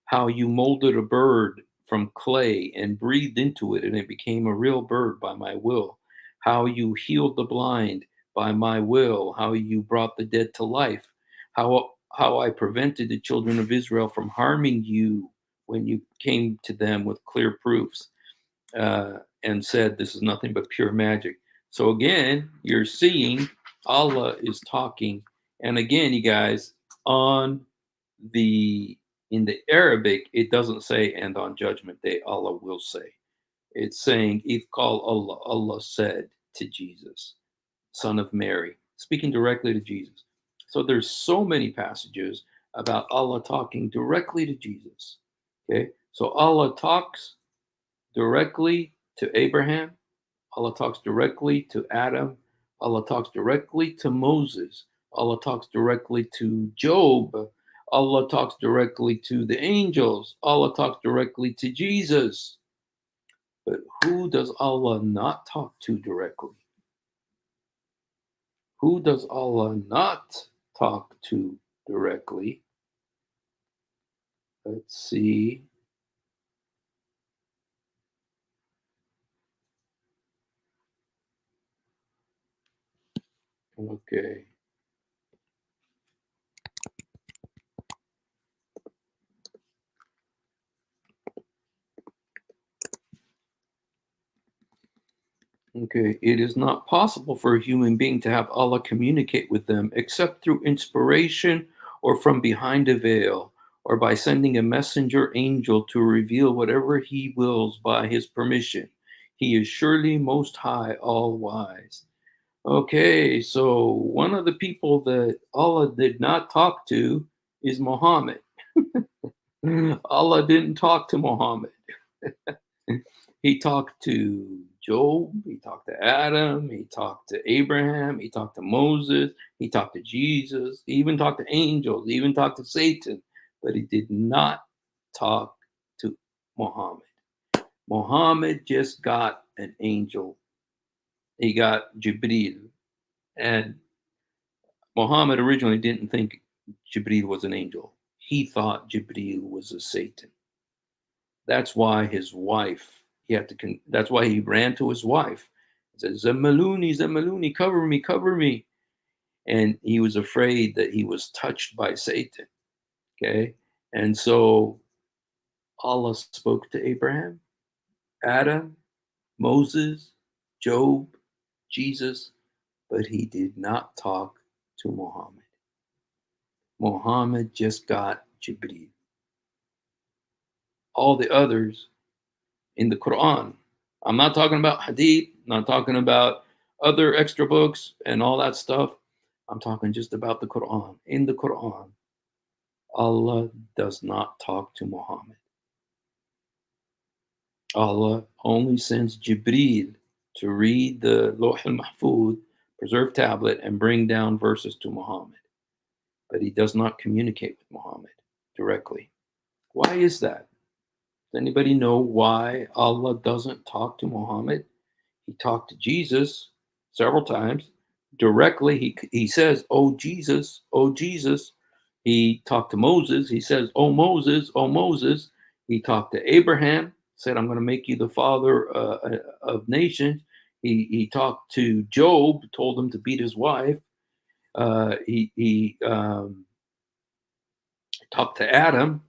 how you molded a bird from clay and breathed into it, and it became a real bird by my will, how you healed the blind by my will, how you brought the dead to life, how I prevented the children of Israel from harming you when you came to them with clear proofs and said, this is nothing but pure magic." So again, you're seeing Allah is talking. And again, you guys, on in the Arabic, it doesn't say, "and on judgment day, Allah will say." It's saying, "If call Allah, Allah said to Jesus, son of Mary," speaking directly to Jesus. So there's so many passages about Allah talking directly to Jesus. Okay, so Allah talks directly to Abraham. Allah talks directly to Adam. Allah talks directly to Moses. Allah talks directly to Job. Allah talks directly to the angels. Allah talks directly to Jesus. But who does Allah not talk to directly? Who does Allah not talk to directly? Let's see. Okay. Okay. It is not possible for a human being to have Allah communicate with them except through inspiration or from behind a veil or by sending a messenger angel to reveal whatever he wills by his permission. He is surely most high, all wise. Okay, so one of the people that Allah did not talk to is Muhammad. Allah didn't talk to Muhammad. He talked to Job, he talked to Adam, he talked to Abraham, he talked to Moses, he talked to Jesus, he even talked to angels, he even talked to Satan, but he did not talk to Muhammad. Muhammad just got an angel. He got Jibril. And Muhammad originally didn't think Jibril was an angel. He thought Jibril was a Satan. That's why his wife, that's why he ran to his wife and said, "Zammaluni, Zammaluni, cover me, cover me." And he was afraid that he was touched by Satan. Okay. And so Allah spoke to Abraham, Adam, Moses, Job, Jesus, but he did not talk to Muhammad. Muhammad just got Jibreel. All the others in the Quran. I'm not talking about Hadith, not talking about other extra books and all that stuff. I'm talking just about the Quran. In the Quran, Allah does not talk to Muhammad. Allah only sends Jibreel to read the Lawh al-Mahfuz, preserved tablet, and bring down verses to Muhammad. But he does not communicate with Muhammad directly. Why is that? Does anybody know why Allah doesn't talk to Muhammad? He talked to Jesus several times directly. He says, "Oh Jesus, oh Jesus." He talked to Moses. He says, "Oh Moses, oh Moses." He talked to Abraham. Said, "I'm going to make you the father of nations." He talked to Job. Told him to beat his wife. He talked to Adam.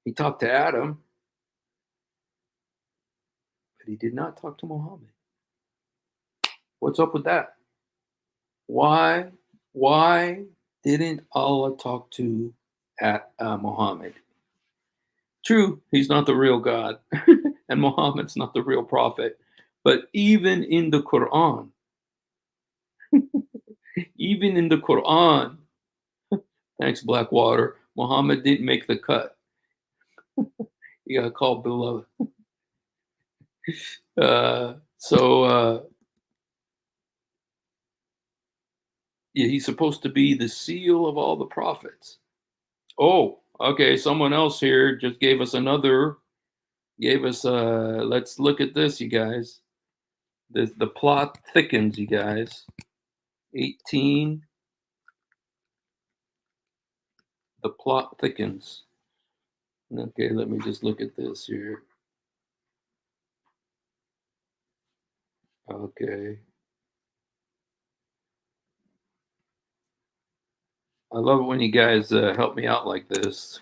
He talked to Adam, but he did not talk to Muhammad. What's up with that? Why didn't Allah talk to Muhammad? True, he's not the real God, and Muhammad's not the real prophet. But even in the Quran, even in the Quran, thanks Blackwater, Muhammad didn't make the cut. He got called beloved. Yeah, he's supposed to be the seal of all the prophets. Oh, okay. Someone else here just gave us let's look at this, you guys. The plot thickens, you guys. 18. The plot thickens. Okay, let me just look at this here. Okay. I love it when you guys help me out like this.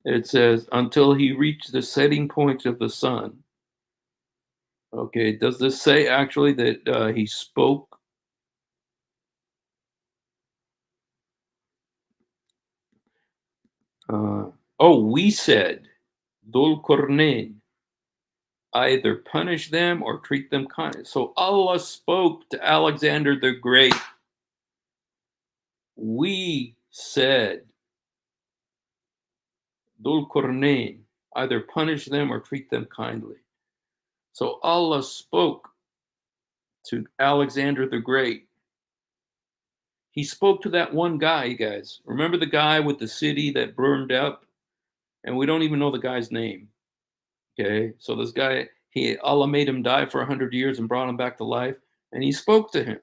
It says, until he reached the setting point of the sun. Okay, does this say actually that he spoke? We said, Dhul Qarnayn, either punish them or treat them kindly. So Allah spoke to Alexander the Great. We said, Dhul Qarnayn, either punish them or treat them kindly. So Allah spoke to Alexander the Great. He spoke to that one guy, you guys. Remember the guy with the city that burned up? And we don't even know the guy's name. Okay, so this guy, Allah made him die for 100 years and brought him back to life. And he spoke to him.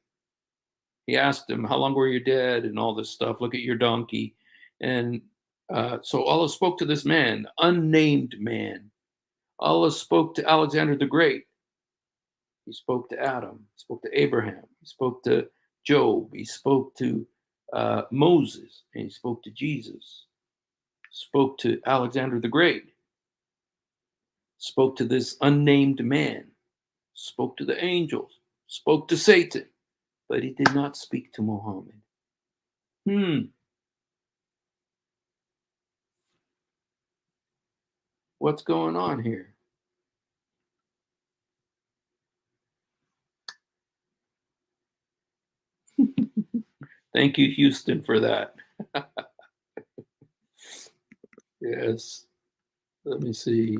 He asked him, how long were you dead? And all this stuff. Look at your donkey. And so Allah spoke to this man, unnamed man. Allah spoke to Alexander the Great. He spoke to Adam. He spoke to Abraham. He spoke to Job. He spoke to Moses. And he spoke to Jesus. Spoke to Alexander the Great. Spoke to this unnamed man. Spoke to the angels. Spoke to Satan. But he did not speak to Muhammad. What's going on here? Thank you, Houston, for that. Yes. Let me see.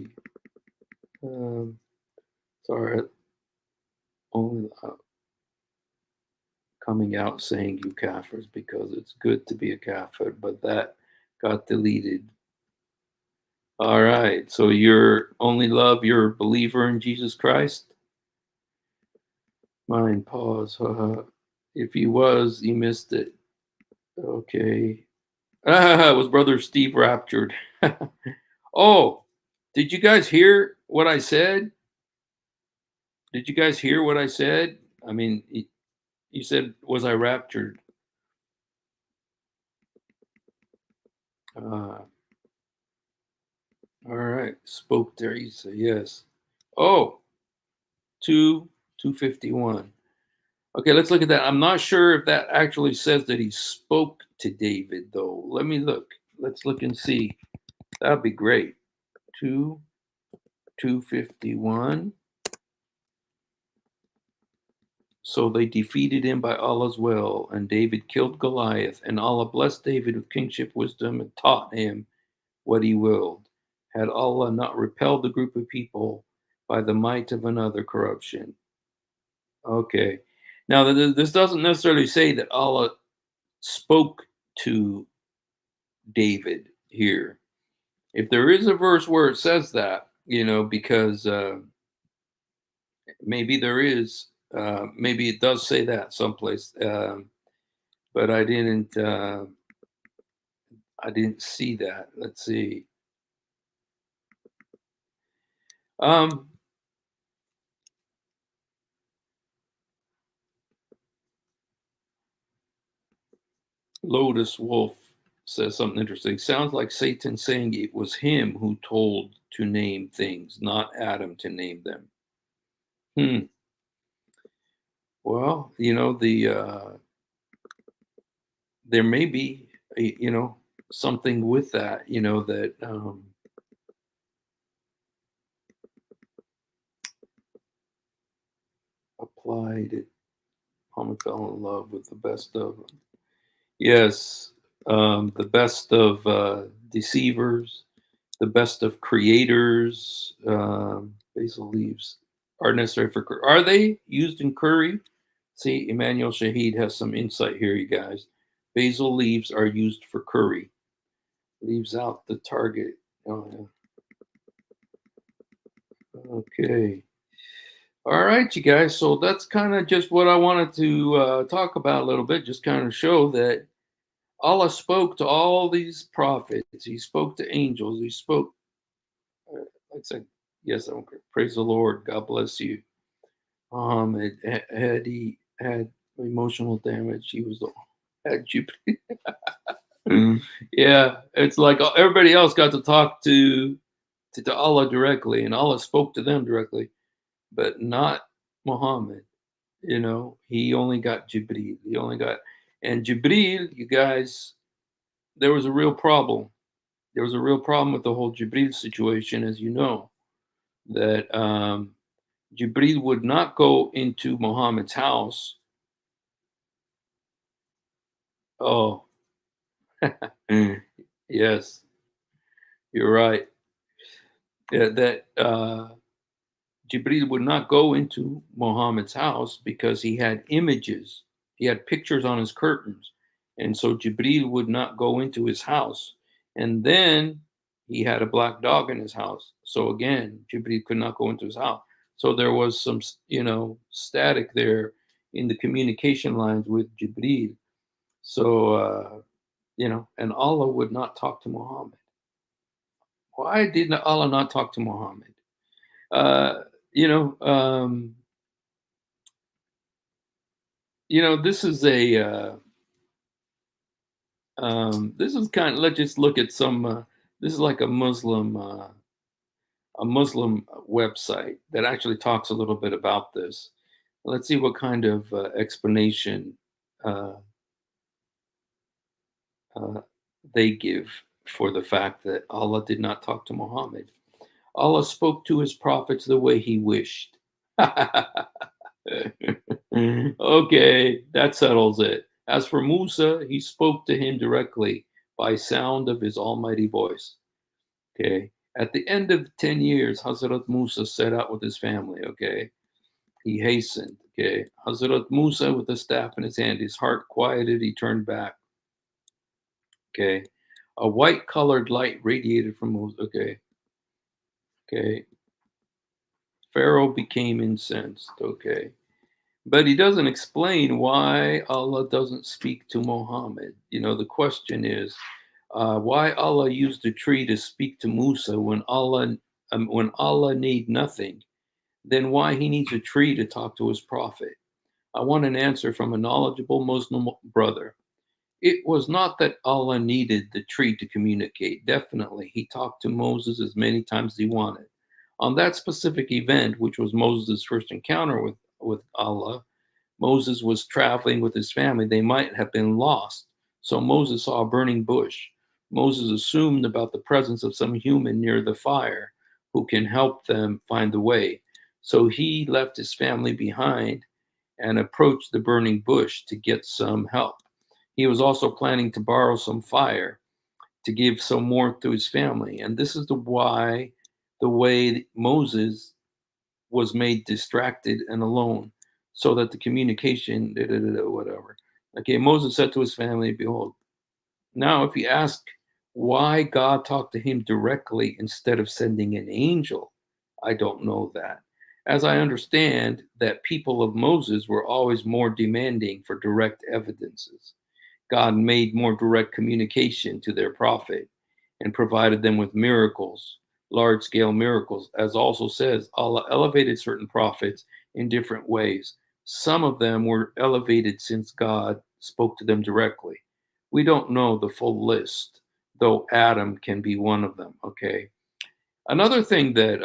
Sorry. Only coming out saying you kafirs because it's good to be a kafir, but that got deleted. All right. So you're only love, you're a believer in Jesus Christ? Mine, pause. If he was, he missed it. Okay. It was Brother Steve raptured. Oh, did you guys hear what I said? Did you guys hear what I said? I mean, you said, was I raptured? All right. Spoke to Isa. Yes. Oh, 251. Okay, let's look at that. I'm not sure if that actually says that he spoke to David, though. Let me look. Let's look and see. That'd be great. 251. So they defeated him by Allah's will, and David killed Goliath, and Allah blessed David with kingship wisdom and taught him what he willed. Had Allah not repelled the group of people by the might of another corruption. Okay. Now, this doesn't necessarily say that Allah spoke to David here. If there is a verse where it says that, because maybe there is, maybe it does say that someplace, but I didn't see that. Let's see. Lotus Wolf says something interesting. Sounds like Satan saying it was him who told to name things, not Adam to name them. Well, there may be, something with that, that applied it. Muhammad fell in love with the best of them. Yes, the best of deceivers, the best of creators. Basil leaves are necessary for curry. Are they used in curry? See, Emmanuel Shahid has some insight here, you guys. Basil leaves are used for curry. Leaves out the target. Oh, yeah. Okay. All right, you guys. So that's kind of just what I wanted to talk about a little bit, just kind of show that Allah spoke to all these prophets. He spoke to angels. He spoke, like I said, yes, I'm praise the Lord. God bless you. He had emotional damage. He was had Jupiter. Yeah, it's like everybody else got to talk to Allah directly, and Allah spoke to them directly, but not Muhammad. He only got Jibreel. And Jibreel, you guys, there was a real problem. There was a real problem with the whole Jibreel situation, as you know, that Jibreel would not go into Muhammad's house. Oh, yes, you're right. Yeah, that Jibreel would not go into Muhammad's house because he had images. He had pictures on his curtains. And so Jibreel would not go into his house. And then he had a black dog in his house. So again, Jibreel could not go into his house. So there was some, static there in the communication lines with Jibreel. So, and Allah would not talk to Muhammad. Why did Allah not talk to Muhammad? You know, um, this is this is kind of, let's just look at some, this is like a Muslim website that actually talks a little bit about this. Let's see what kind of explanation uh, they give for the fact that Allah did not talk to Muhammad. Allah spoke to his prophets the way he wished. Okay, that settles it. As for Musa, he spoke to him directly by sound of his almighty voice. Okay. At the end of 10 years, Hazrat Musa set out with his family. Okay. He hastened. Okay. Hazrat Musa with the staff in his hand, his heart quieted, he turned back. Okay. A white colored light radiated from Musa. Okay. Okay. Pharaoh became incensed. Okay. But he doesn't explain why Allah doesn't speak to Muhammad. The question is why Allah used a tree to speak to Musa when Allah need nothing. Then why he needs a tree to talk to his prophet? I want an answer from a knowledgeable Muslim brother. It was not that Allah needed the tree to communicate. Definitely, he talked to Moses as many times as he wanted. On that specific event, which was Moses' first encounter with Allah, Moses was traveling with his family. They might have been lost. So Moses saw a burning bush. Moses assumed about the presence of some human near the fire who can help them find the way. So he left his family behind and approached the burning bush to get some help. He was also planning to borrow some fire to give some more to his family. And this is the way Moses was made distracted and alone, so that the communication, whatever. Okay, Moses said to his family, behold, now if you ask why God talked to him directly instead of sending an angel, I don't know that. As I understand that people of Moses were always more demanding for direct evidences. God made more direct communication to their prophet and provided them with miracles, large scale miracles. As also says, Allah elevated certain prophets in different ways. Some of them were elevated since God spoke to them directly. We don't know the full list, though Adam can be one of them. Okay. Another thing that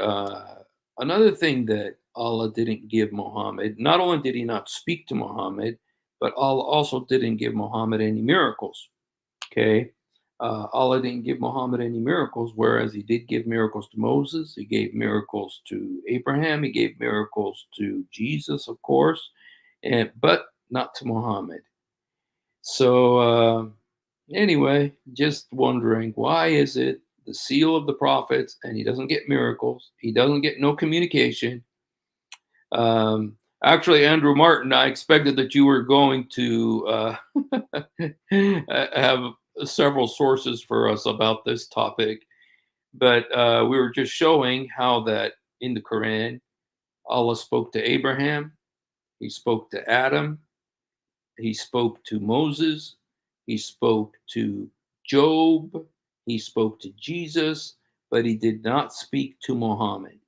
Allah didn't give Muhammad, not only did he not speak to Muhammad, but Allah also didn't give Muhammad any miracles. Okay. Allah didn't give Muhammad any miracles, whereas he did give miracles to Moses. He gave miracles to Abraham. He gave miracles to Jesus, of course, but not to Muhammad. So, anyway, just wondering, why is it the seal of the prophets and he doesn't get miracles? He doesn't get no communication. Actually, Andrew Martin, I expected that you were going to have several sources for us about this topic, but we were just showing how that in the Quran, Allah spoke to Abraham, he spoke to Adam, he spoke to Moses, he spoke to Job, he spoke to Jesus, but he did not speak to Muhammad.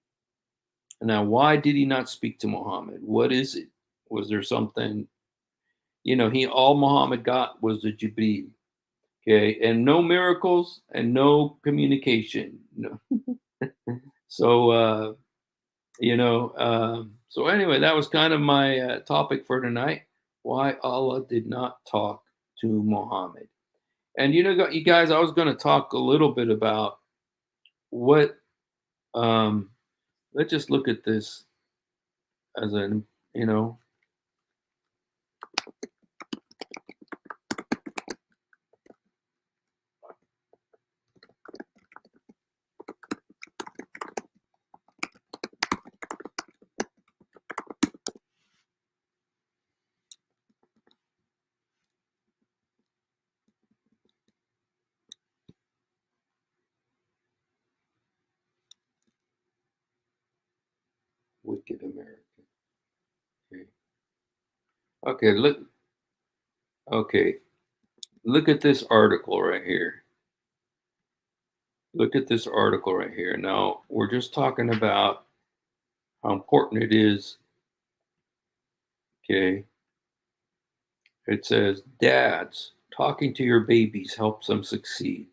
Now, why did he not speak to Muhammad? What is it? Was there something, all Muhammad got was the Jibreel, okay, and no miracles and no communication. No. So, so anyway, that was kind of my topic for tonight. Why Allah did not talk to Muhammad. And you guys, I was going to talk a little bit about what. Let's just look at this as an, wicked American. Okay. Okay. Look. Okay. Look at this article right here. Look at this article right here. Now we're just talking about how important it is. Okay. It says, dads, talking to your babies helps them succeed.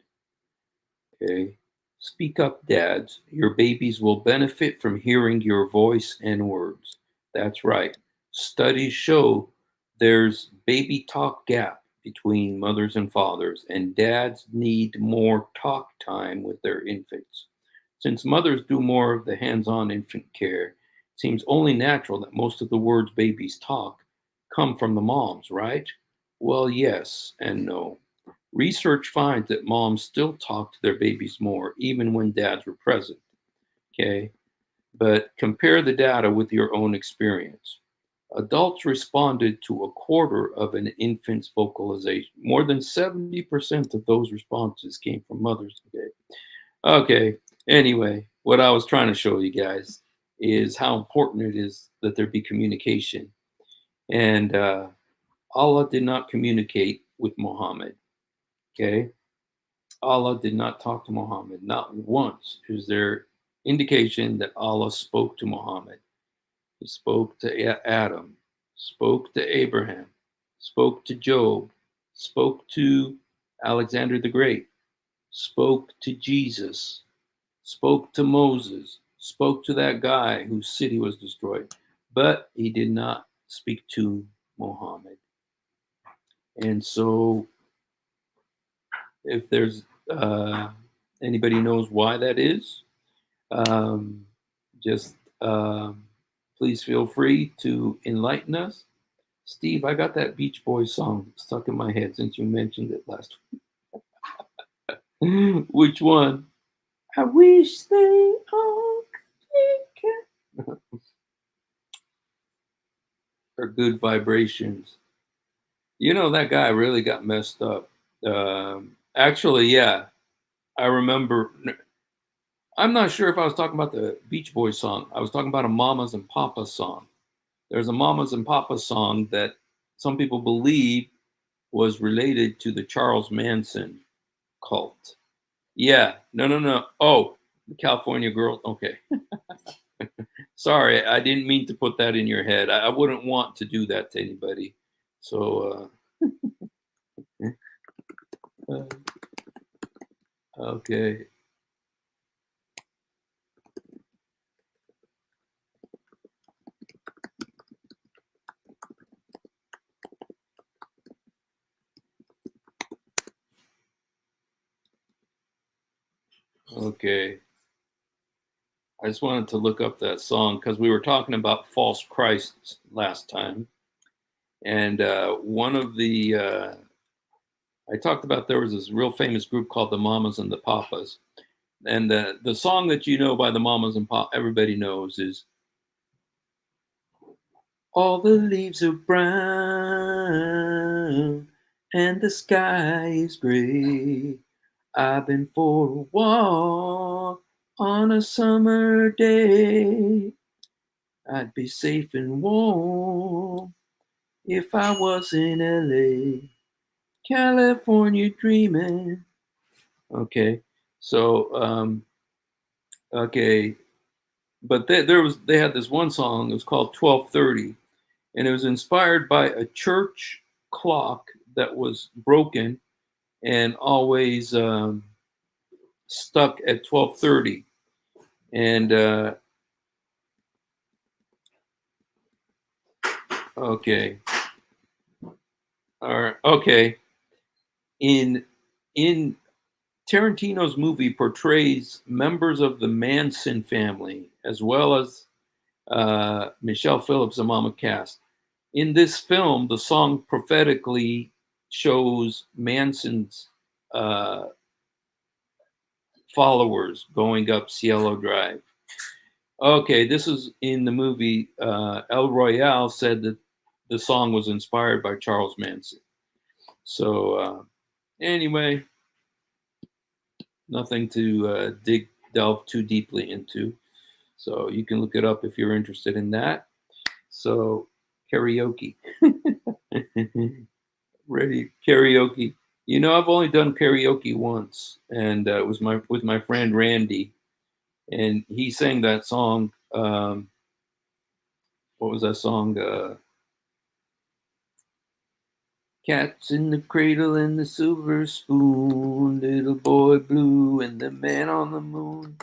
Okay. Speak up, dads. Your babies will benefit from hearing your voice and words. That's right. Studies show there's baby talk gap between mothers and fathers, and dads need more talk time with their infants. Since mothers do more of the hands on infant care, it seems only natural that most of the words babies talk come from the moms, right? Well, yes and no. Research finds that moms still talk to their babies more, even when dads were present. Okay. But compare the data with your own experience. Adults responded to a quarter of an infant's vocalization. More than 70% of those responses came from mothers. Okay. Okay. Anyway, what I was trying to show you guys is how important it is that there be communication. And Allah did not communicate with Muhammad. Okay. Allah did not talk to Muhammad. Not once is there indication that Allah spoke to Muhammad. He spoke to Adam, spoke to Abraham, spoke to Job, spoke to Alexander the Great, spoke to Jesus, spoke to Moses, spoke to that guy whose city was destroyed, but he did not speak to Muhammad. And so, if there's anybody knows why that is, um, just please feel free to enlighten us. Steve, I got that Beach Boys song stuck in my head since you mentioned it last week. Which one? I wish they all could or Good Vibrations. You know, that guy really got messed up. Actually, yeah, I remember. I'm not sure if I was talking about the Beach Boys song. I was talking about a Mamas and Papas song. There's a Mamas and Papas song that some people believe was related to the Charles Manson cult. Yeah, no. Oh, the California Girl. Okay. Sorry, I didn't mean to put that in your head. I wouldn't want to do that to anybody. So, uh, okay. Okay. I just wanted to look up that song because we were talking about false Christs last time. And one of the, I talked about there was this real famous group called the Mamas and the Papas. And the song that you know by the Mamas and Papas, everybody knows, is all the leaves are brown and the sky is gray. I've been for a walk on a summer day. I'd be safe and warm if I was in LA, California dreaming. Okay, so okay, but they had this one song. It was called 12:30, and it was inspired by a church clock that was broken and always stuck at 12:30. And okay, all right, okay. In Tarantino's movie portrays members of the Manson family as well as Michelle Phillips and Mama Cass. In this film, the song prophetically shows Manson's uh, followers going up Cielo Drive. Okay, this is in the movie. El Royale said that the song was inspired by Charles Manson. So anyway, nothing to delve too deeply into. So you can look it up if you're interested in that. So karaoke. Ready karaoke. You know, I've only done karaoke once, and it was with my friend Randy, and he sang that song. What was that song? Cats in the cradle and the silver spoon, little boy blue and the man on the moon.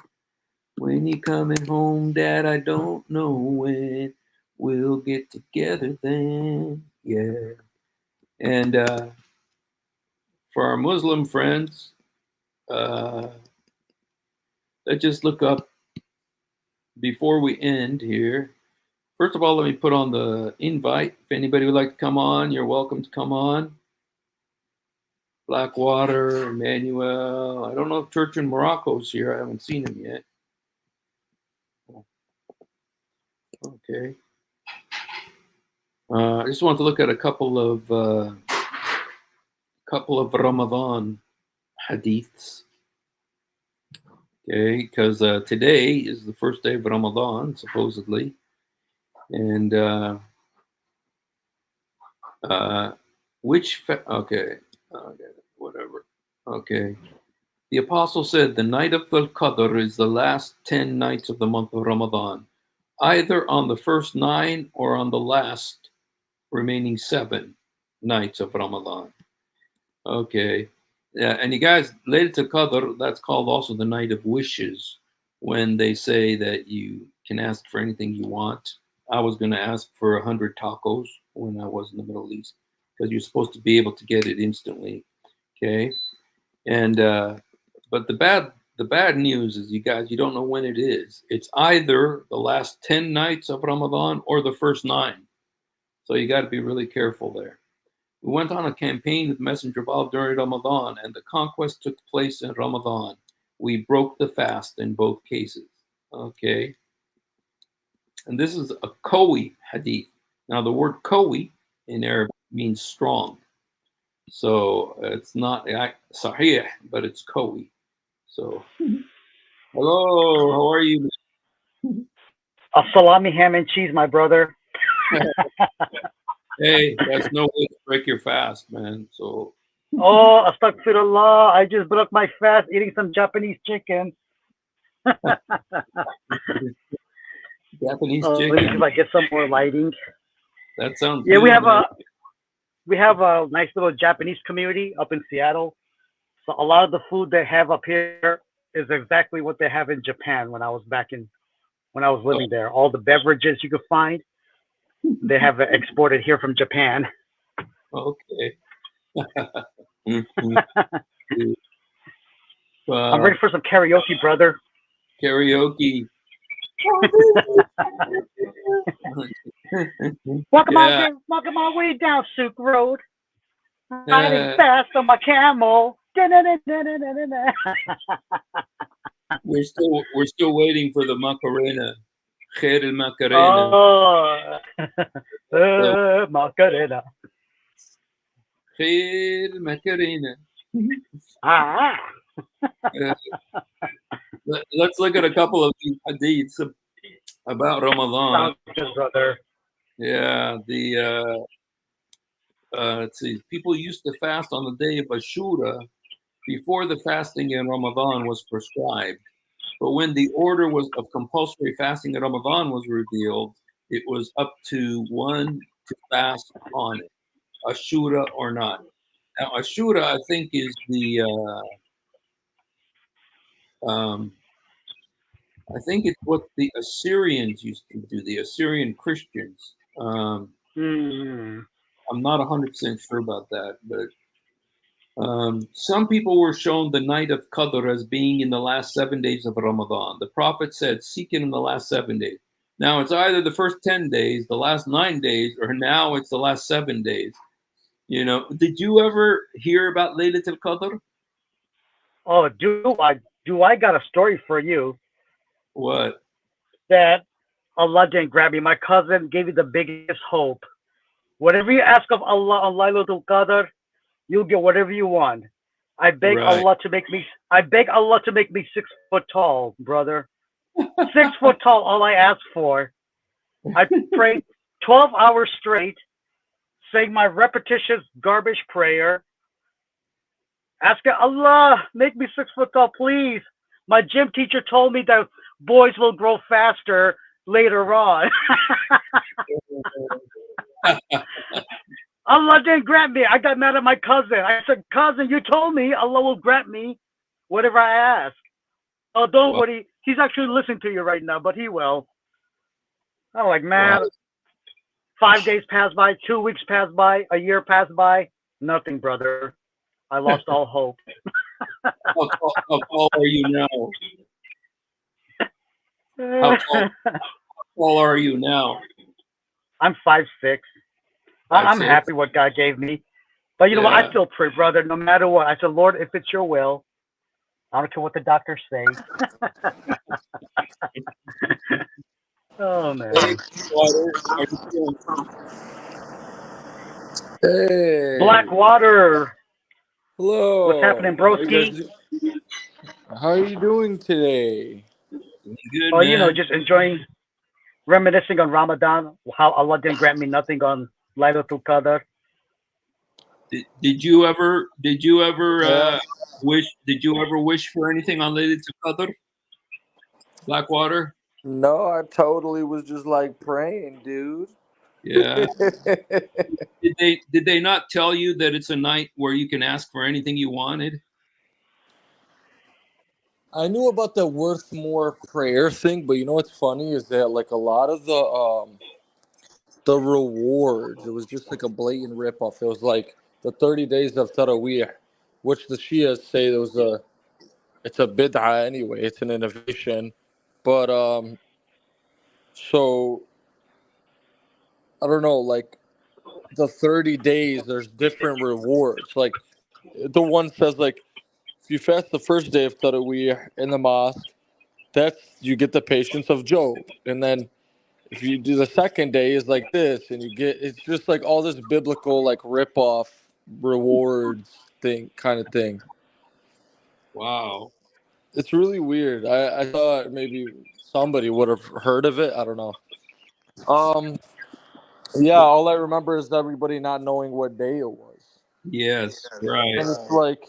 When you coming home, Dad? I don't know when. We'll get together then. Yeah. And for our Muslim friends, let's just look up before we end here. First of all, let me put on the invite. If anybody would like to come on, you're welcome to come on. Blackwater, Emmanuel. I don't know if Church in Morocco's here. I haven't seen him yet. Okay. I just want to look at a couple of Ramadan hadiths. Okay, because today is the first day of Ramadan, supposedly, and okay, whatever. Okay, the apostle said the night of the Qadr is the last 10 nights of the month of Ramadan, either on the first 9 or on the last remaining 7 nights of Ramadan. Okay. Yeah, and you guys, Laylatul Qadr, that's called also the night of wishes, when they say that you can ask for anything you want. I was going to ask for 100 tacos when I was in the Middle East because you're supposed to be able to get it instantly. Okay. And but the bad news is, you guys, you don't know when it is. It's either the last 10 nights of Ramadan or the first 9. So you got to be really careful there. We went on a campaign with Messenger of Allah during Ramadan, and the conquest took place in Ramadan. We broke the fast in both cases. Okay. And this is a Qawi hadith. Now, the word Qawi in Arabic means strong. So it's not sahih, but it's Qawi. So, hello, how are you? A salami, ham, and cheese, my brother. Hey, that's no way to break your fast, man. So, Oh, astaghfirullah. I just broke my fast eating some Japanese chicken. Japanese Let me see chicken. if I get some more lighting. That sounds Yeah, good, man. we have a nice little Japanese community up in Seattle. So a lot of the food they have up here is exactly what they have in Japan when I was living there. All the beverages you could find, they have it exported here from Japan. Okay. Mhm. I'm ready for some karaoke, brother. Karaoke. Walking Yeah. my way down Silk Road, riding fast on my camel. Da-na-na-na-na-na-na. We're still waiting for the Macarena. Khair el Macarena. Oh, So, Macarena. Khair el Macarena. Ah, Let's look at a couple of these hadiths about Ramadan. sounds good, brother. Yeah, let's see. People used to fast on the day of Ashura before the fasting in Ramadan was prescribed. But when the order of compulsory fasting in Ramadan was revealed, it was up to one to fast on it, Ashura or not. Now, Ashura, I think, is I think it's what the Assyrians used to do, the Assyrian Christians. Mm. I'm not 100% sure about that, but some people were shown the night of Qadr as being in the last 7 days of Ramadan. The Prophet said, seek it in the last 7 days. Now it's either the first 10 days, the last 9 days, or now it's the last 7 days. You know, did you ever hear about Laylatul Qadr? Oh, do I got a story for you What? that Allah didn't grab me. My cousin gave me the biggest hope. Whatever you ask of Allah on Laylatul Qadr, you'll get whatever you want. I beg Right. Allah to make me. I beg Allah to make me 6 foot tall, brother. 6 foot tall. All I ask for. I prayed 12 hours straight, saying my repetitious garbage prayer, asking Allah, make me 6 foot tall, please. My gym teacher told me that boys will grow faster later on. Allah didn't grant me. I got mad at my cousin. I said, cousin, you told me Allah will grant me whatever I ask. Oh, don't Wow. worry. He's actually listening to you right now, but he will. I'm like, Wow. man, 5 days passed by, 2 weeks passed by, a year passed by. Nothing, brother. I lost all hope. How tall are you now? How tall are you now? I'm 5'6". I'm 5'6"? happy what God gave me. But you know what? I Yeah. still pray, brother, no matter what. I said, Lord, if it's your will, I don't care what the doctors say. Oh, man. Hey, Water, are you doing? Hey. Blackwater. Hello. What's happening, broski? How are you doing today? Good, Oh, man. you know, just enjoying, reminiscing on Ramadan, how Allah didn't grant me nothing on Laylatul Qadr. Did you ever Yeah. wish for anything on Laylatul Qadr? Blackwater? No, I totally was just like praying, dude. Yeah. Did they not tell you that it's a night where you can ask for anything you wanted? I knew about the worth more prayer thing, but you know what's funny is that like a lot of the rewards, it was just like a blatant ripoff. It was like the 30 days of Taraweeh, which the Shias say it was it's a bid'ah anyway. It's an innovation, but so I don't know, like the 30 days, there's different rewards. Like the one says like if you fast the first day of Taraweeh in the mosque, that's you get the patience of Job, and then if you do the second day is like this, and you get it's just like all this biblical like rip off rewards thing kind of thing. Wow. It's really weird. I thought maybe somebody would have heard of it. I don't know. Um, yeah, all I remember is everybody not knowing what day it was, Yes, right. and it's like,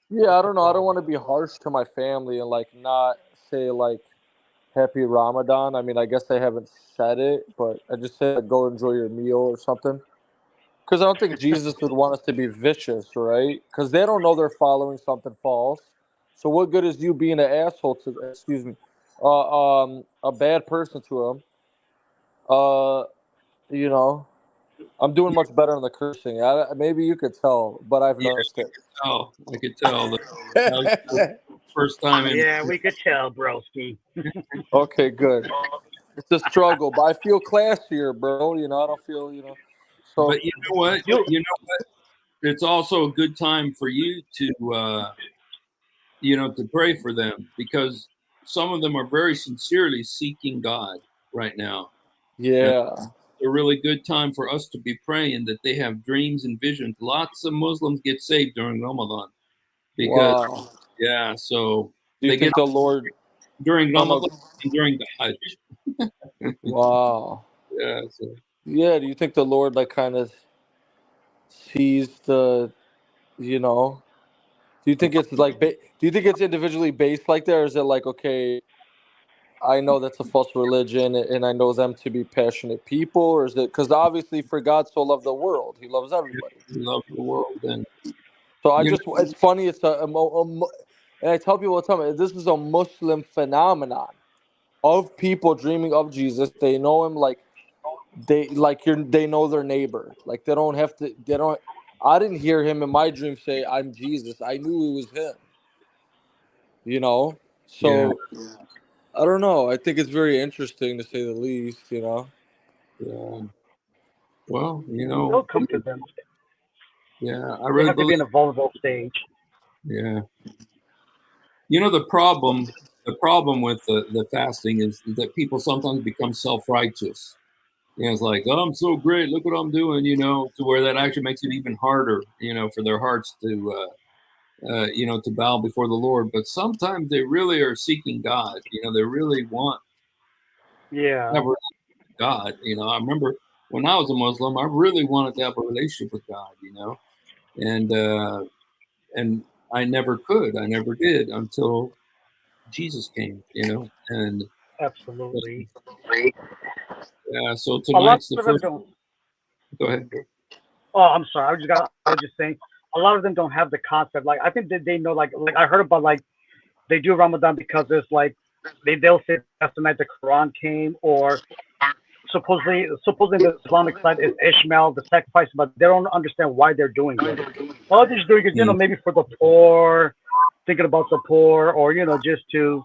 yeah, I don't know. I don't want to be harsh to my family and like not say like Happy Ramadan. I mean, I guess I haven't said it, but I just said like, go enjoy your meal or something. Because I don't think Jesus would want us to be vicious, right? Because they don't know they're following something false. So what good is you being an asshole to, excuse me, a bad person to them? Uh, you know, I'm doing much better on the cursing. Maybe you could tell, but I've Yeah, noticed I could tell that was the it. first time in. Yeah, we could tell, broski. Okay, good. It's a struggle, but I feel classier, bro. You know, I don't feel, so But you know what? You, You know what? It's also a good time for you to, to pray for them because some of them are very sincerely seeking God right now. And yeah. it's a really good time for us to be praying that they have dreams and visions. Lots of Muslims get saved during Ramadan because, Wow. yeah, so Do you they get think the Lord? during Oh Ramadan no. and during the Hajj. Wow. Yeah, so Yeah. Do you think the Lord like kind of sees the, you know? Do you think it's like? Do you think it's individually based like that, or is it like okay? I know that's a false religion, and I know them to be passionate people, or is it because obviously for God so loved the world, He loves everybody. we love the world, and So you know, it's funny. It's and I tell people all the time, this is a Muslim phenomenon of people dreaming of Jesus. They know him like they know their neighbor. Like they don't have to. They don't. I didn't hear him in my dream say, "I'm Jesus." I knew it was him. You know. yeah, So I don't know. I think it's very interesting to say the least. You know. yeah. Well, they'll come to them. yeah, I They really have to be believe, in a vulnerable stage. yeah. The problem with the fasting is that people sometimes become self-righteous. It's like, oh, I'm so great, look what I'm doing, to where that actually makes it even harder, for their hearts to bow before the Lord. But sometimes they really are seeking God. They really want Yeah, to have a God. I remember when I was a Muslim, I really wanted to have a relationship with God. And I never could. I never did until Jesus came. And absolutely. yeah. So A lot tonight's the of them first. don't. Go ahead. Oh, I'm sorry. I was just saying. A lot of them don't have the concept. Like I think that they know. Like I heard about like they do Ramadan because it's like they'll say that's the night the Quran came, or supposedly the Islamic side is Ishmael, the sacrifice, but they don't understand why they're doing it. All they're just doing is Mm, maybe for the poor, thinking about the poor, or just to.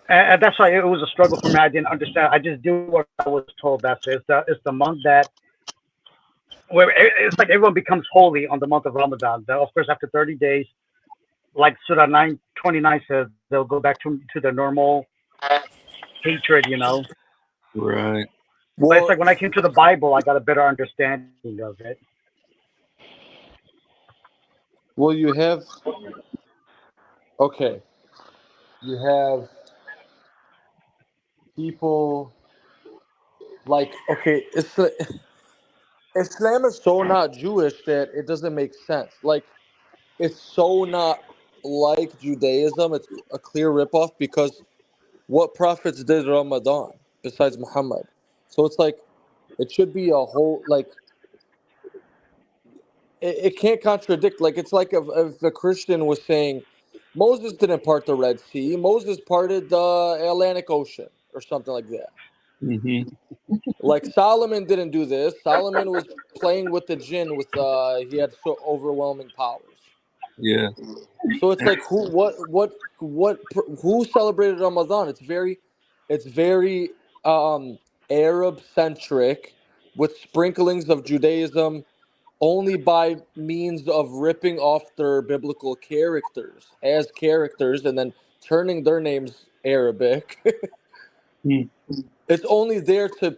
And that's why it was a struggle for me. I didn't understand. I just do what I was told. That's it. It's the month that where it's like everyone becomes holy on the month of Ramadan. Then, of course, after 30 days, like Surah 9:29 says, they'll go back to their normal hatred. right. But it's Well, like when I came to the Bible, I got a better understanding of it. you have okay. You have people like okay. Islam is so not Jewish that it doesn't make sense. Like it's so not like Judaism. It's a clear ripoff because what prophets did Ramadan besides Muhammad? So it's like it should be a whole like it can't contradict. Like it's like if a Christian was saying Moses didn't part the Red Sea, Moses parted the Atlantic Ocean or something like that. Hmm. Like Solomon didn't do this. Solomon was playing with the jinn with he had so overwhelming powers. Yeah. So it's like who celebrated Ramadan? It's very Arab centric with sprinklings of Judaism only by means of ripping off their biblical characters as characters and then turning their names Arabic. Hmm. It's only there to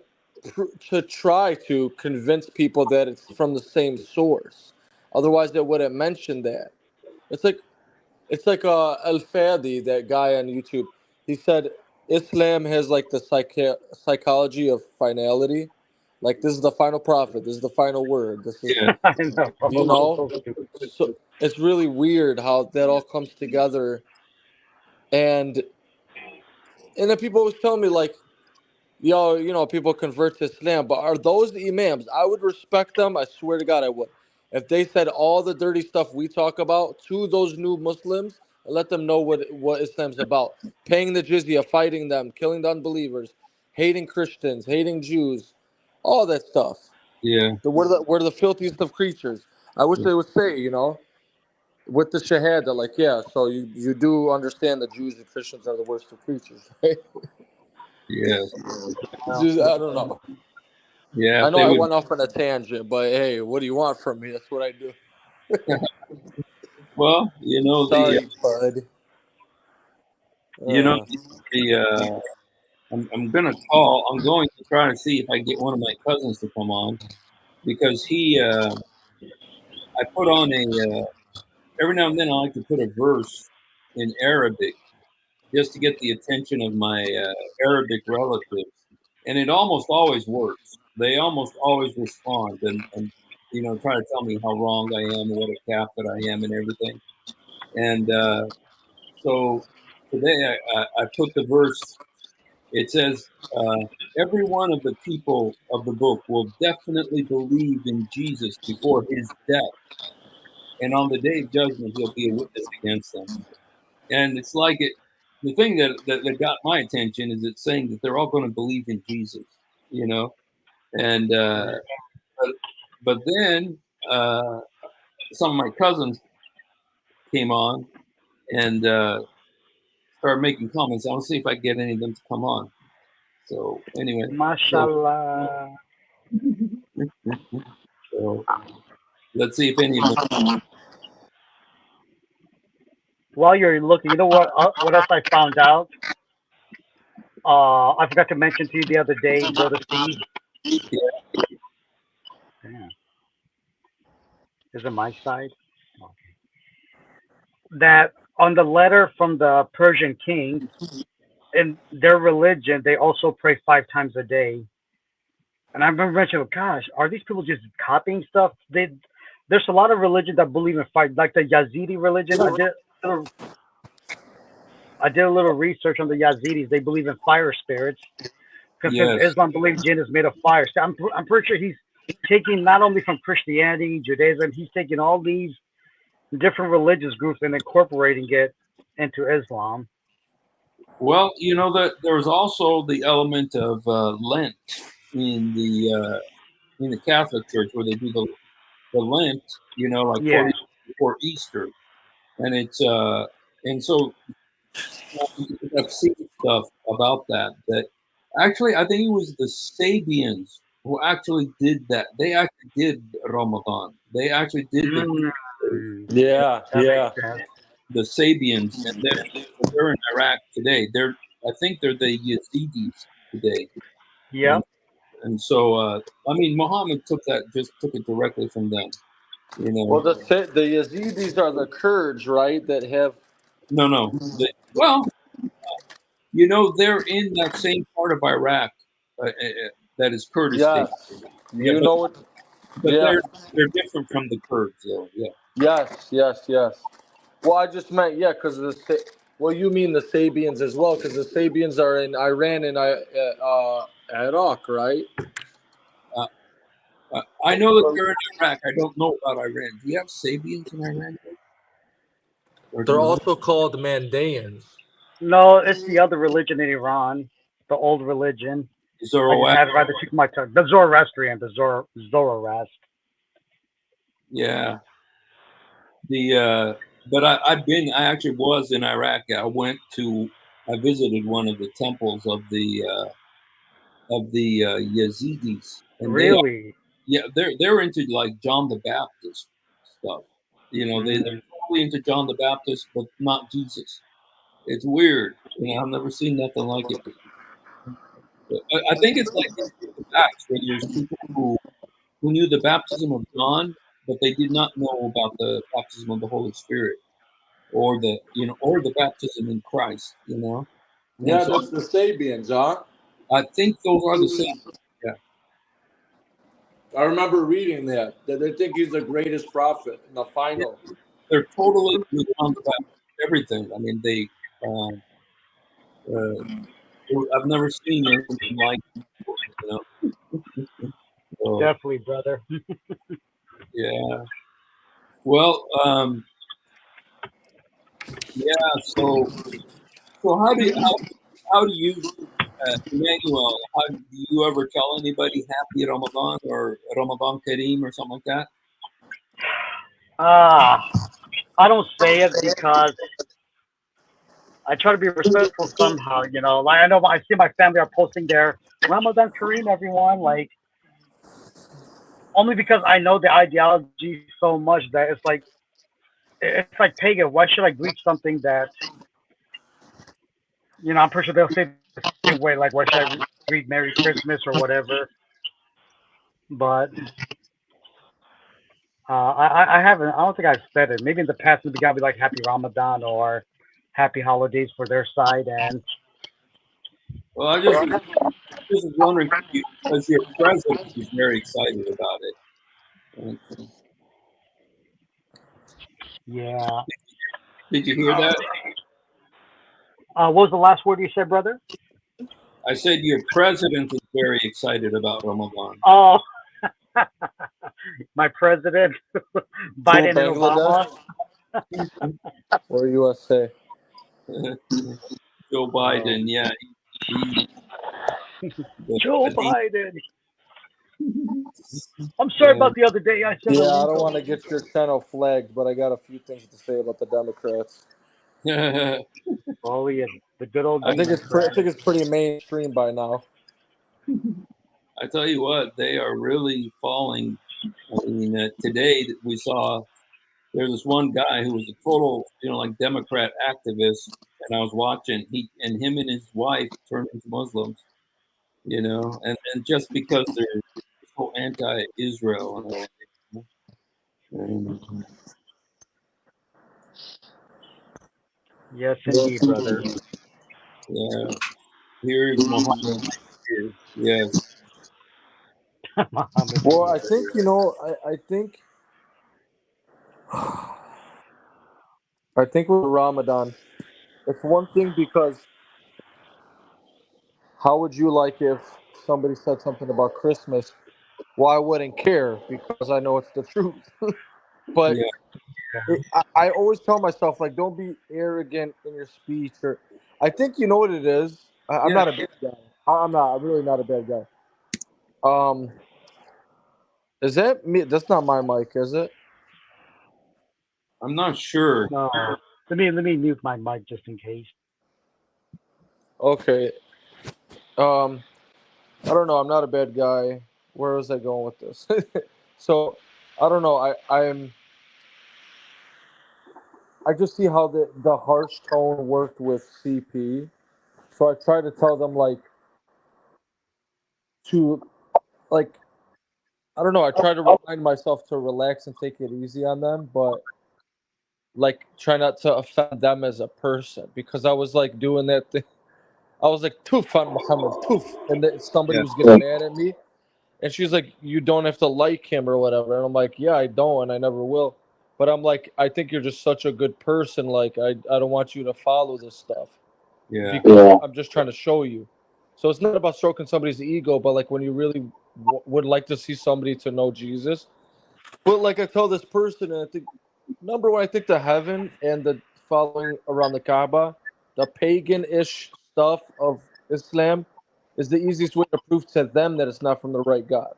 try to convince people that it's from the same source. Otherwise, they wouldn't mention that. It's like Al Fadi, that guy on YouTube. He said Islam has like the psychology of finality. Like this is the final prophet. This is the final word. This is Yeah. I know. you know. So it's really weird how that all comes together. And then people always tell me like, yo, people convert to Islam, but are those the imams? I would respect them. I swear to God, I would. If they said all the dirty stuff we talk about to those new Muslims, let them know what Islam's about. Paying the jizya, fighting them, killing the unbelievers, hating Christians, hating Jews, all that stuff. Yeah. We're the filthiest of creatures. I wish they would say, with the shahada, like, yeah, so you do understand that Jews and Christians are the worst of creatures, right? Yeah. Just, I don't know. Yeah. I If know they I would, went off on a tangent, but hey, what do you want from me? That's what I do. well, Sorry, bud. you know, Uh, the, I'm gonna call. I'm going to try to see if I get one of my cousins to come on because I put on every now and then I like to put a verse in Arabic just to get the attention of my Arabic relatives, and it almost always works. They almost always respond and try to tell me how wrong I am and what a calf that I am and everything. And so today I put the verse. It says, "Every one of the people of the book will definitely believe in Jesus before his death, and on the day of judgment, he'll be a witness against them." And it's like it. The thing that got my attention is it's saying that they're all going to believe in Jesus, and but, but then some of my cousins came on and started making comments. I'll see if I can get any of them to come on. So anyway, Mashallah. so let's see if any of them. While you're looking, you know what else I found out? I forgot to mention to you the other day, Brother Steve. Damn. Is it my side? Okay. That on the letter from the Persian king, in their religion, they also pray 5 times a day. And I remember mentioning, gosh, are these people just copying stuff? There's a lot of religion that believe in fire, like the Yazidi religion. I did a little research on the Yazidis. They believe in fire spirits because since Yes. Islam believes jinn is made of fire. So I'm pretty sure he's taking not only from Christianity, Judaism, he's taking all these different religious groups and incorporating it into Islam. Well, that there's also the element of Lent in the Catholic Church where they do the Lent, like Yeah. 40 before Easter, and it's and so I've seen stuff about that. That actually, I think it was the Sabians who actually did that. They actually did Ramadan. They actually did yeah, yeah. the Sabians, and they're in Iraq today. I think they're the Yazidis today. Yep. And so, Muhammad took it directly from them. Well, the Yazidis are the Kurds, right? That have No. They're in that same part of Iraq that is Kurdistan. yes. Yeah, You but, know what? but Yeah. they're different from the Kurds, though. Yeah. Yes. Well, I just meant because Well, you mean the Sabians as well, because the Sabians are in Iran and Iraq, right? I know that they're in Iraq. I don't know about Iran. Do you have Sabians in Iran? Or do They're you know? also called Mandaeans. No, it's the other religion in Iran, the old religion. I just Zoroaster? had it right the tip of my tongue. The Zoroastrian, the Zoroast. Yeah. But I actually was in Iraq. I visited one of the temples of the Yazidis, and Really? they're into like John the Baptist stuff. They're Mm. totally into John the Baptist, but not Jesus. It's weird. I've never seen nothing like it. But I think it's like the Acts, where there's people who knew the baptism of John, but they did not know about the baptism of the Holy Spirit, or the baptism in Christ. And Yeah, so that's the Sabians, huh? I think those are the same. Yeah, I remember reading that they think he's the greatest prophet in the final. they're totally with John the Baptist. Everything. I mean, I've never seen anything like it, you know. So, Definitely, brother. yeah. Well, yeah. So how do you, Emmanuel? How do you ever tell anybody Happy Ramadan or Ramadan Kareem or something like that? I don't say it because I try to be respectful somehow. Like I know I see my family are posting their Ramadan Kareem, everyone. Like only because I know the ideology so much that it's like pagan. Why should I greet something that I'm pretty sure they'll say the same way. Like why should I greet Merry Christmas or whatever? But I haven't. I don't think I've said it. Maybe in the past, maybe gotta be like Happy Ramadan or Happy Holidays for their side. And Well, I just was wondering because your president is very excited about it. yeah, Did you hear that? what was the last word you said, brother? I said your president is very excited about Ramadan. Oh, my president, Biden and Obama. Or USA. Joe Biden, yeah. Joe Biden. I'm sorry about the other day. I said Yeah, I illegal. don't want to get your channel flagged, but I got a few things to say about the Democrats. Oh yeah, the good old. I think it's pretty mainstream by now. I tell you what, they are really falling. I mean, today we saw there's this one guy who was a total, like Democrat activist, and I was watching him and his wife turned into Muslims, and just because they're so anti-Israel. Yes, indeed, brother. Yeah, here's Muhammad. Yes. Well, I think I think with Ramadan, it's one thing because how would you like if somebody said something about Christmas? Well, I wouldn't care because I know it's the truth. But Yeah. I always tell myself, like, don't be arrogant in your speech. Or I think you know what it is. I'm not a bad guy. I'm really not a bad guy. Is that me? That's not my mic, is it? I'm not sure. No, let me mute my mic just in case. Okay. I don't know. I'm not a bad guy. Where was I going with this? So, I don't know. I just see how the harsh tone worked with CP. So I try to tell them like I don't know. I try to remind myself to relax and take it easy on them, but try not to offend them as a person because I was doing that thing. I was like, "Toof on Muhammad, toof," and then somebody was getting mad at me, and she's like, "You don't have to like him or whatever," and I'm like, "Yeah, I don't, and I never will." But I'm like, I think you're just such a good person. Like, I don't want you to follow this stuff Yeah. because I'm just trying to show you. So it's not about stroking somebody's ego, but like when you really would like to see somebody to know Jesus. But like I tell this person, and I think number one, I think the heaven and the following around the Kaaba, the pagan-ish stuff of Islam, is the easiest way to prove to them that it's not from the right God.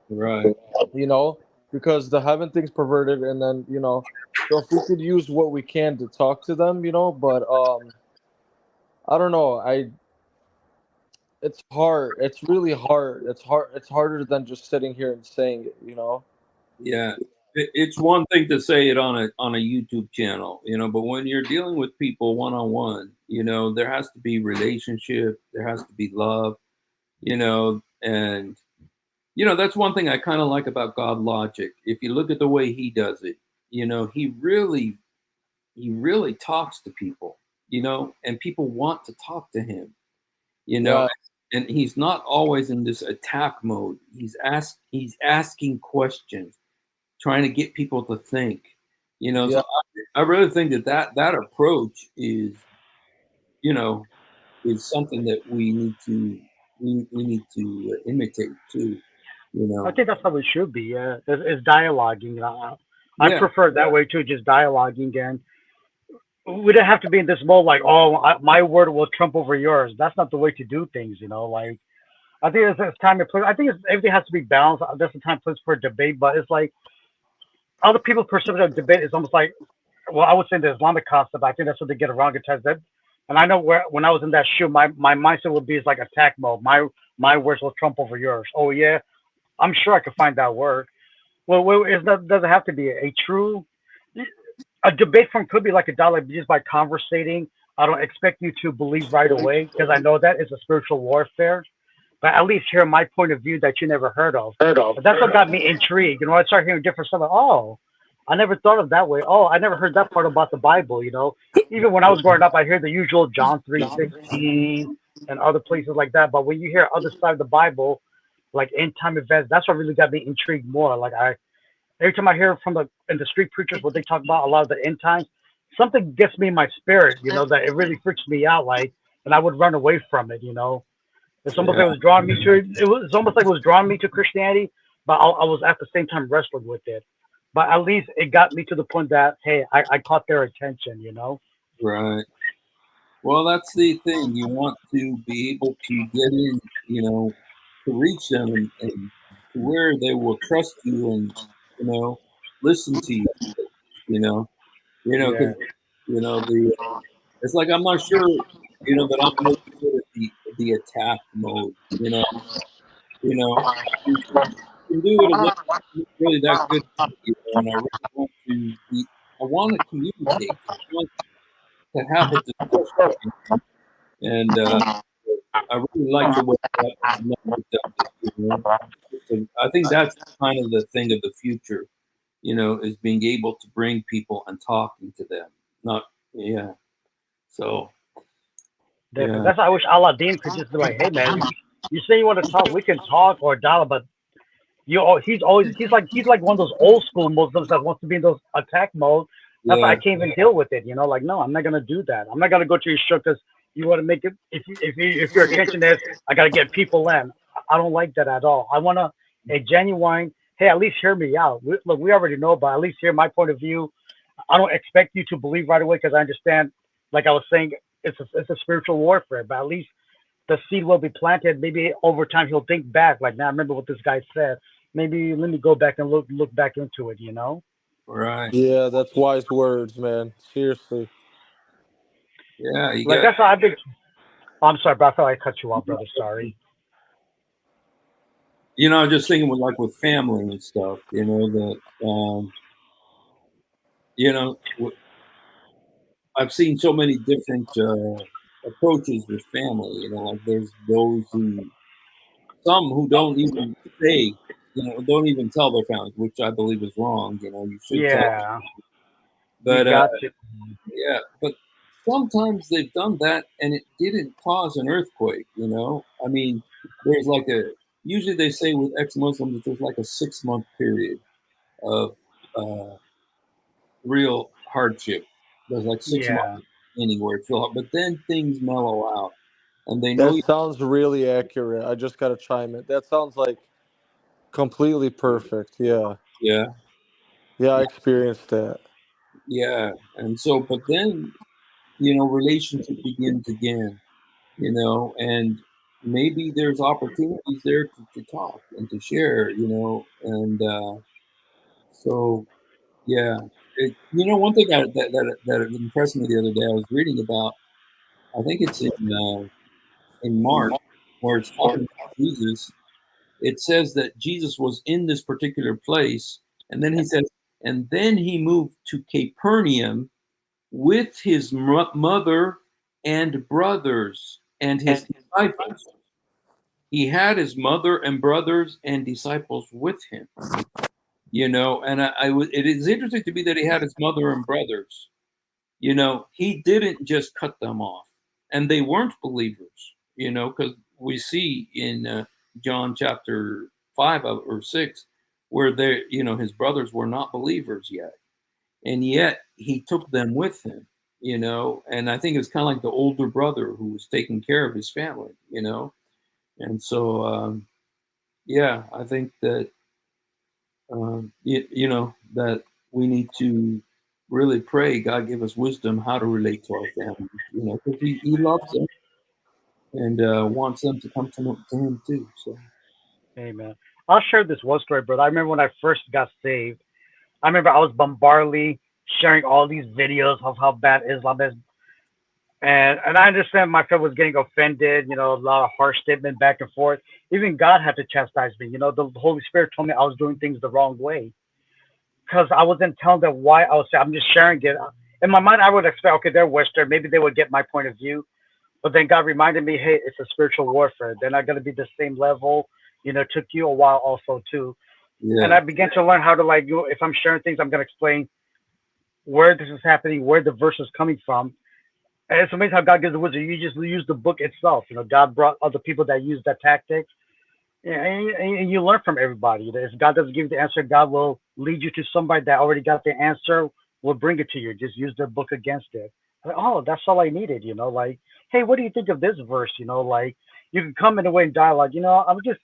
Right. You know, because the heaven thing's perverted, and then so if we could use what we can to talk to them, but I don't know, it's hard, it's really hard, it's harder than just sitting here and saying it. Yeah. It's one thing to say it on a YouTube channel, but when you're dealing with people one on one, there has to be relationship, there has to be love, and that's one thing I kind of like about God Logic. If you look at the way he does it, he really talks to people, and people want to talk to him, Yeah, and he's not always in this attack mode. He's asking questions, trying to get people to think, yeah, so I really think that approach you know is something that we need to imitate too, I think that's how it should be. Yeah, it's dialoguing. I yeah. prefer it that way too, just dialoguing, and we don't have to be in this mode like, oh, my word will trump over yours. That's not the way to do things. Like I think it's time and place. I think everything has to be balanced. There's a time and place for debate, but it's like other people's perception of debate is almost like, well, I would say the Islamic concept. I think that's what they get around it as that. And I know when I was in that shoe, my mindset would be it's like attack mode. My words will trump over yours. Oh yeah, I'm sure I could find that word. Well, it doesn't have to be a true. A debate form could be like a dialogue just by conversating. I don't expect you to believe right away because I know that is a spiritual warfare. But at least hear my point of view that you never heard of. But that's what got me intrigued. I started hearing different stuff. Like, oh, I never thought of that way. Oh, I never heard that part about the Bible. Even when I was growing up, I hear the usual John 3:16 and other places like that. But when you hear other side of the Bible, like end time events, that's what really got me intrigued more. Like every time I hear from in the street preachers what they talk about a lot of the end times, something gets me in my spirit. That it really freaks me out. Like, and I would run away from it. It's almost like Yeah. it was drawing me to it. It's almost like it was drawing me to Christianity, but I was at the same time wrestling with it. But at least it got me to the point that hey, I caught their attention. Right. Well, that's the thing. You want to be able to get in, to reach them and to where they will trust you and, listen to you, Yeah. because, the it's like I'm not sure, that I'm really good at the attack mode, you can do it a little, not really that good, and I really want to be, I want to communicate, I want to have a discussion, and I really like the way that method does it. So I think that's kind of the thing of the future, is being able to bring people and talking to them. Not, yeah. So, Definitely. yeah, That's why I wish Aladdin could just be like, hey man, you say you want to talk, we can talk or dial, but he's like one of those old school Muslims that wants to be in those attack mode. That's why I yeah, can't even deal with it. Like no, I'm not gonna do that. I'm not gonna go to your show because you want to make it. If your intention is I gotta get people in, I don't like that at all. I want a genuine. Hey, at least hear me out. Look, we already know, but at least hear my point of view. I don't expect you to believe right away because I understand. Like I was saying, it's a spiritual warfare, but at least the seed will be planted. Maybe over time he'll think back, like, now I remember what this guy said. Maybe let me go back and look back into it. right. yeah. That's wise words, man. Seriously. Yeah, you Like got, that's how I've been. Oh, I'm sorry, bro. I thought I cut you off, brother. Sorry. just thinking with family and stuff, that, you know, w- I've seen so many different approaches with family, like there's those some who don't even say, don't even tell their families, which I believe is wrong. You should tell. Yeah, you But got to. yeah, but sometimes they've done that and it didn't cause an earthquake. I mean, there's like usually they say with ex-Muslims there's like a 6-month period of uh, real hardship. There's like 6 months Yeah. anywhere, but then things mellow out, and they know That you. sounds really accurate. I just gotta chime in. That sounds like completely perfect. Yeah. Yeah, Yeah, I experienced that. yeah, and so, but then relationship begins again, and maybe there's opportunities there to talk and to share, and so yeah. One thing that impressed me the other day, I was reading about. I think it's in Mark, where it's talking about Jesus. It says that Jesus was in this particular place, and then he says, and then he moved to Capernaum with his mother and brothers and his disciples. He had his mother and brothers and disciples with him, and it is interesting to me that he had his mother and brothers. He didn't just cut them off, and they weren't believers, because we see in John chapter 5 or 6 where his brothers were not believers yet, and yet he took them with him, and I think it's kind of like the older brother who was taking care of his family, and so yeah, I think that that we need to really pray God give us wisdom how to relate to our family, because he loves them and wants them to come to him too. So Amen. I'll share this one story, brother. I remember when I first got saved. I remember I was bombardly sharing all these videos of how bad Islam is, and I understand my friend was getting offended. A lot of harsh statement back and forth. Even God had to chastise me. The Holy Spirit told me I was doing things the wrong way because I wasn't telling them why I was. I'm just sharing it. In my mind, I would expect, okay, they're Western. Maybe they would get my point of view. But then God reminded me, hey, it's a spiritual warfare. They're not going to be the same level. It took you a while also too. And yeah, I began to learn how to if I'm sharing things, I'm going to explain where this is happening, where the verse is coming from. And it's amazing how God gives the wisdom. You just use the book itself. God brought other people that use that tactic. Yeah, and you learn from everybody. If God doesn't give you the answer, God will lead you to somebody that already got the answer, will bring it to you. Just use their book against it. Like, oh, that's all I needed, like, hey, what do you think of this verse? Like, you can come in a way in dialogue, I'm just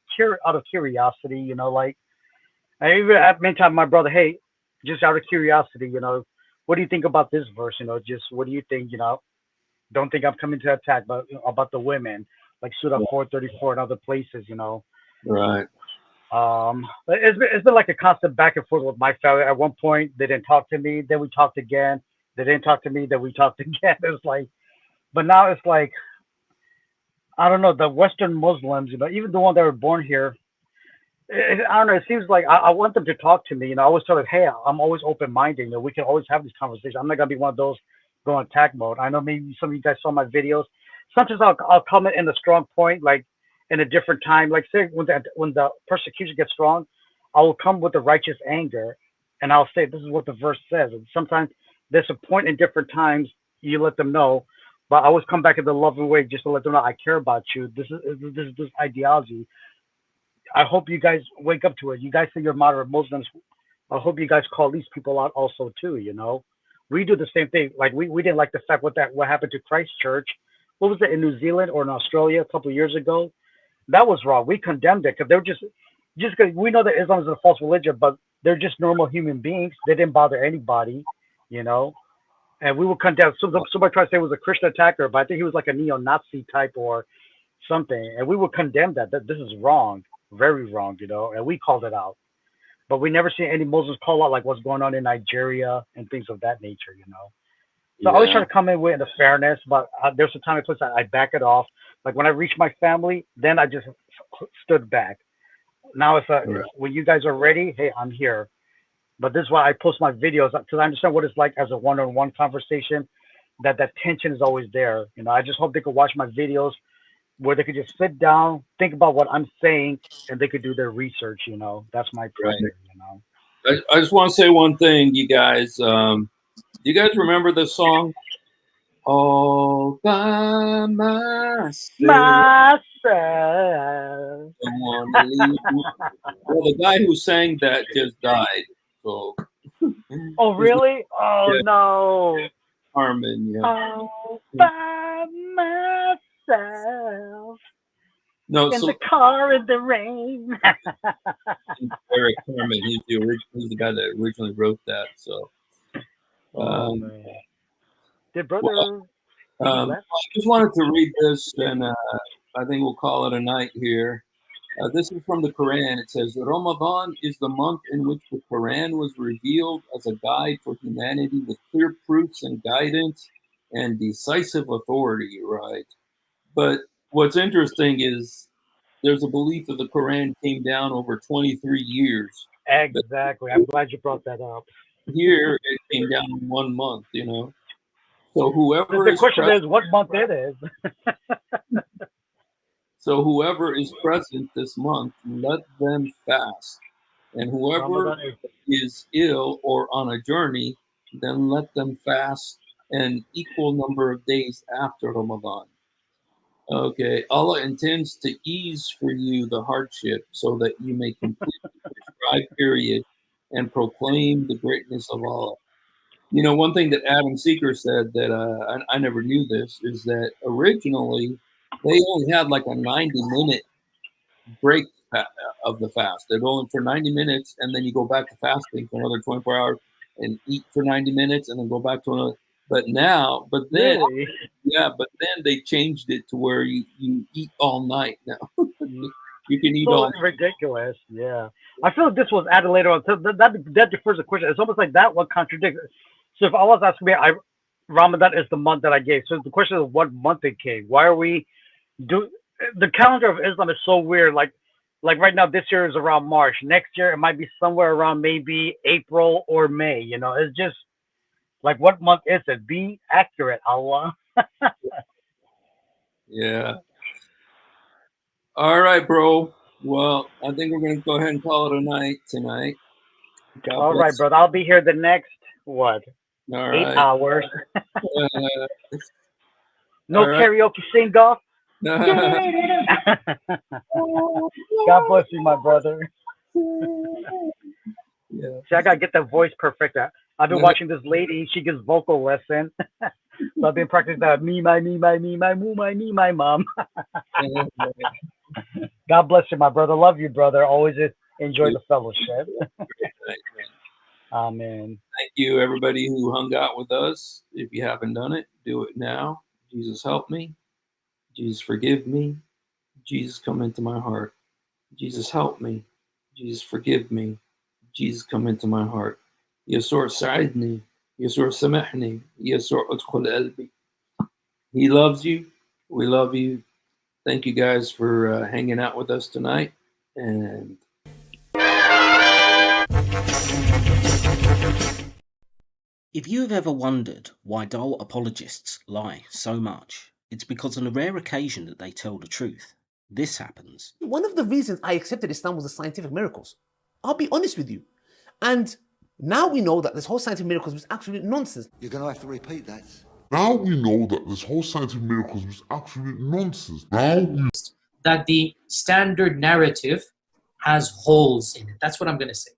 out of curiosity, like, I even at many times my brother, hey, just out of curiosity, what do you think about this verse? Just what do you think, don't think I'm coming to attack, but about the women, like Surah 434 and other places. right, But it's been like a constant back and forth with my family. At one point, they didn't talk to me. Then we talked again. They didn't talk to me. Then we talked again. It's like, but now it's like, I don't know. The Western Muslims, even the ones that were born here, I don't know. It seems like I want them to talk to me. I always tell them, hey, I'm always open minded. We can always have these conversations. I'm not gonna be one of those go in attack mode. I know maybe some of you guys saw my videos. Sometimes I'll comment in a strong point, like in a different time. Like say when the persecution gets strong, I will come with the righteous anger, and I'll say this is what the verse says. And sometimes there's a point in different times you let them know, but I always come back in the loving way just to let them know I care about you. This ideology. I hope you guys wake up to it. You guys say you're moderate Muslims. I hope you guys call these people out also too. We do the same thing. Like we didn't like the fact what happened to Christchurch. What was it in New Zealand or in Australia a couple of years ago? That was wrong. We condemned it because they were just because we know that Islam is a false religion, but they're just normal human beings. They didn't bother anybody, you know. And we will condemn. Somebody tried to say it was a Christian attacker, but I think he was like a neo-Nazi type or something. And we would condemn that this is wrong, very wrong. And we called it out. But we never see any Muslims call out like what's going on in Nigeria and things of that nature. So I always try yeah, to come in with the fairness, but there's a time and place I back it off. Like when I reach my family, then I just stood back. Now right, when you guys are ready, hey, I'm here. But this is why I post my videos because I understand what it's like as a one-on-one conversation. That tension is always there. I just hope they could watch my videos where they could just sit down, think about what I'm saying, and they could do their research. That's my prayer. right. I just want to say one thing, you guys. Do you guys remember this song? All by myself, Myself. don't wanna leave. Well, the guy who sang that just died. So Oh, really? Oh, Yeah. no. Carmen, yeah. All by myself No, in so the car in the rain. Eric Carmen, he's the guy that originally wrote that. So, Oh, um, man. Did well, brother he left? I just wanted to read this, and I think we'll call it a night here. This is from the Quran. It says, Ramadan is the month in which the Quran was revealed as a guide for humanity with clear proofs and guidance and decisive authority, right? But what's interesting is there's a belief that the Quran came down over 23 years. Exactly. I'm glad you brought that up. Here, it came down in 1 month, you know? So The question is what month it is. So whoever is present this month, let them fast. And whoever Ramadan is is ill or on a journey, then let them fast an equal number of days after Ramadan. Okay, Allah intends to ease for you the hardship so that you may complete the prescribed period and proclaim the greatness of Allah. You know, one thing that Adam Seeker said that I never knew this is that originally they only had like a 90-minute break of the fast. They're going for 90 minutes, and then you go back to fasting for another 24 hours and eat for 90 minutes, and then go back to another. But then, really yeah, but then they changed it to where you eat all night now. You can eat all. totally ridiculous. Yeah. I feel like this was added later on. So that defers the question. It's almost like that one contradicts. So if Allah was asking me, Ramadan is the month that I gave. So the question is what month it came. Why are we the calendar of Islam is so weird. Like right now, this year is around March. Next year, it might be somewhere around maybe April or May. You know, it's just like, what month is it? Be accurate, Allah. Yeah. All right, bro. Well, I think we're going to go ahead and call it a night tonight. God All right, bless. brother. I'll be here the next, what, All 8 right. hours. No all right. karaoke sing-off. God bless you, my brother. Yeah. See, I got to get that voice perfect. I've been watching this lady. She gives vocal lesson. So I've been practicing that. Me, my, moo, my, mom. God bless you, my brother. Love you, brother. Always enjoy the fellowship. Amen. Thank you, everybody who hung out with us. If you haven't done it, do it now. Jesus, help me. Jesus, forgive me. Jesus, come into my heart. Jesus, help me. Jesus, forgive me. Jesus, come into my heart. يسوع ساعدني. يسوع سامحني. يسوع ادخل قلبي. He loves you. We love you. Thank you guys for hanging out with us tonight. And if you have ever wondered why dull apologists lie so much, it's because on a rare occasion that they tell the truth. This happens. One of the reasons I accepted Islam was the scientific miracles. I'll be honest with you. And now we know that this whole scientific miracles was absolute nonsense. You're going to have to repeat that. Now we know that this whole scientific miracles was absolute nonsense. Now we that the standard narrative has holes in it. That's what I'm going to say.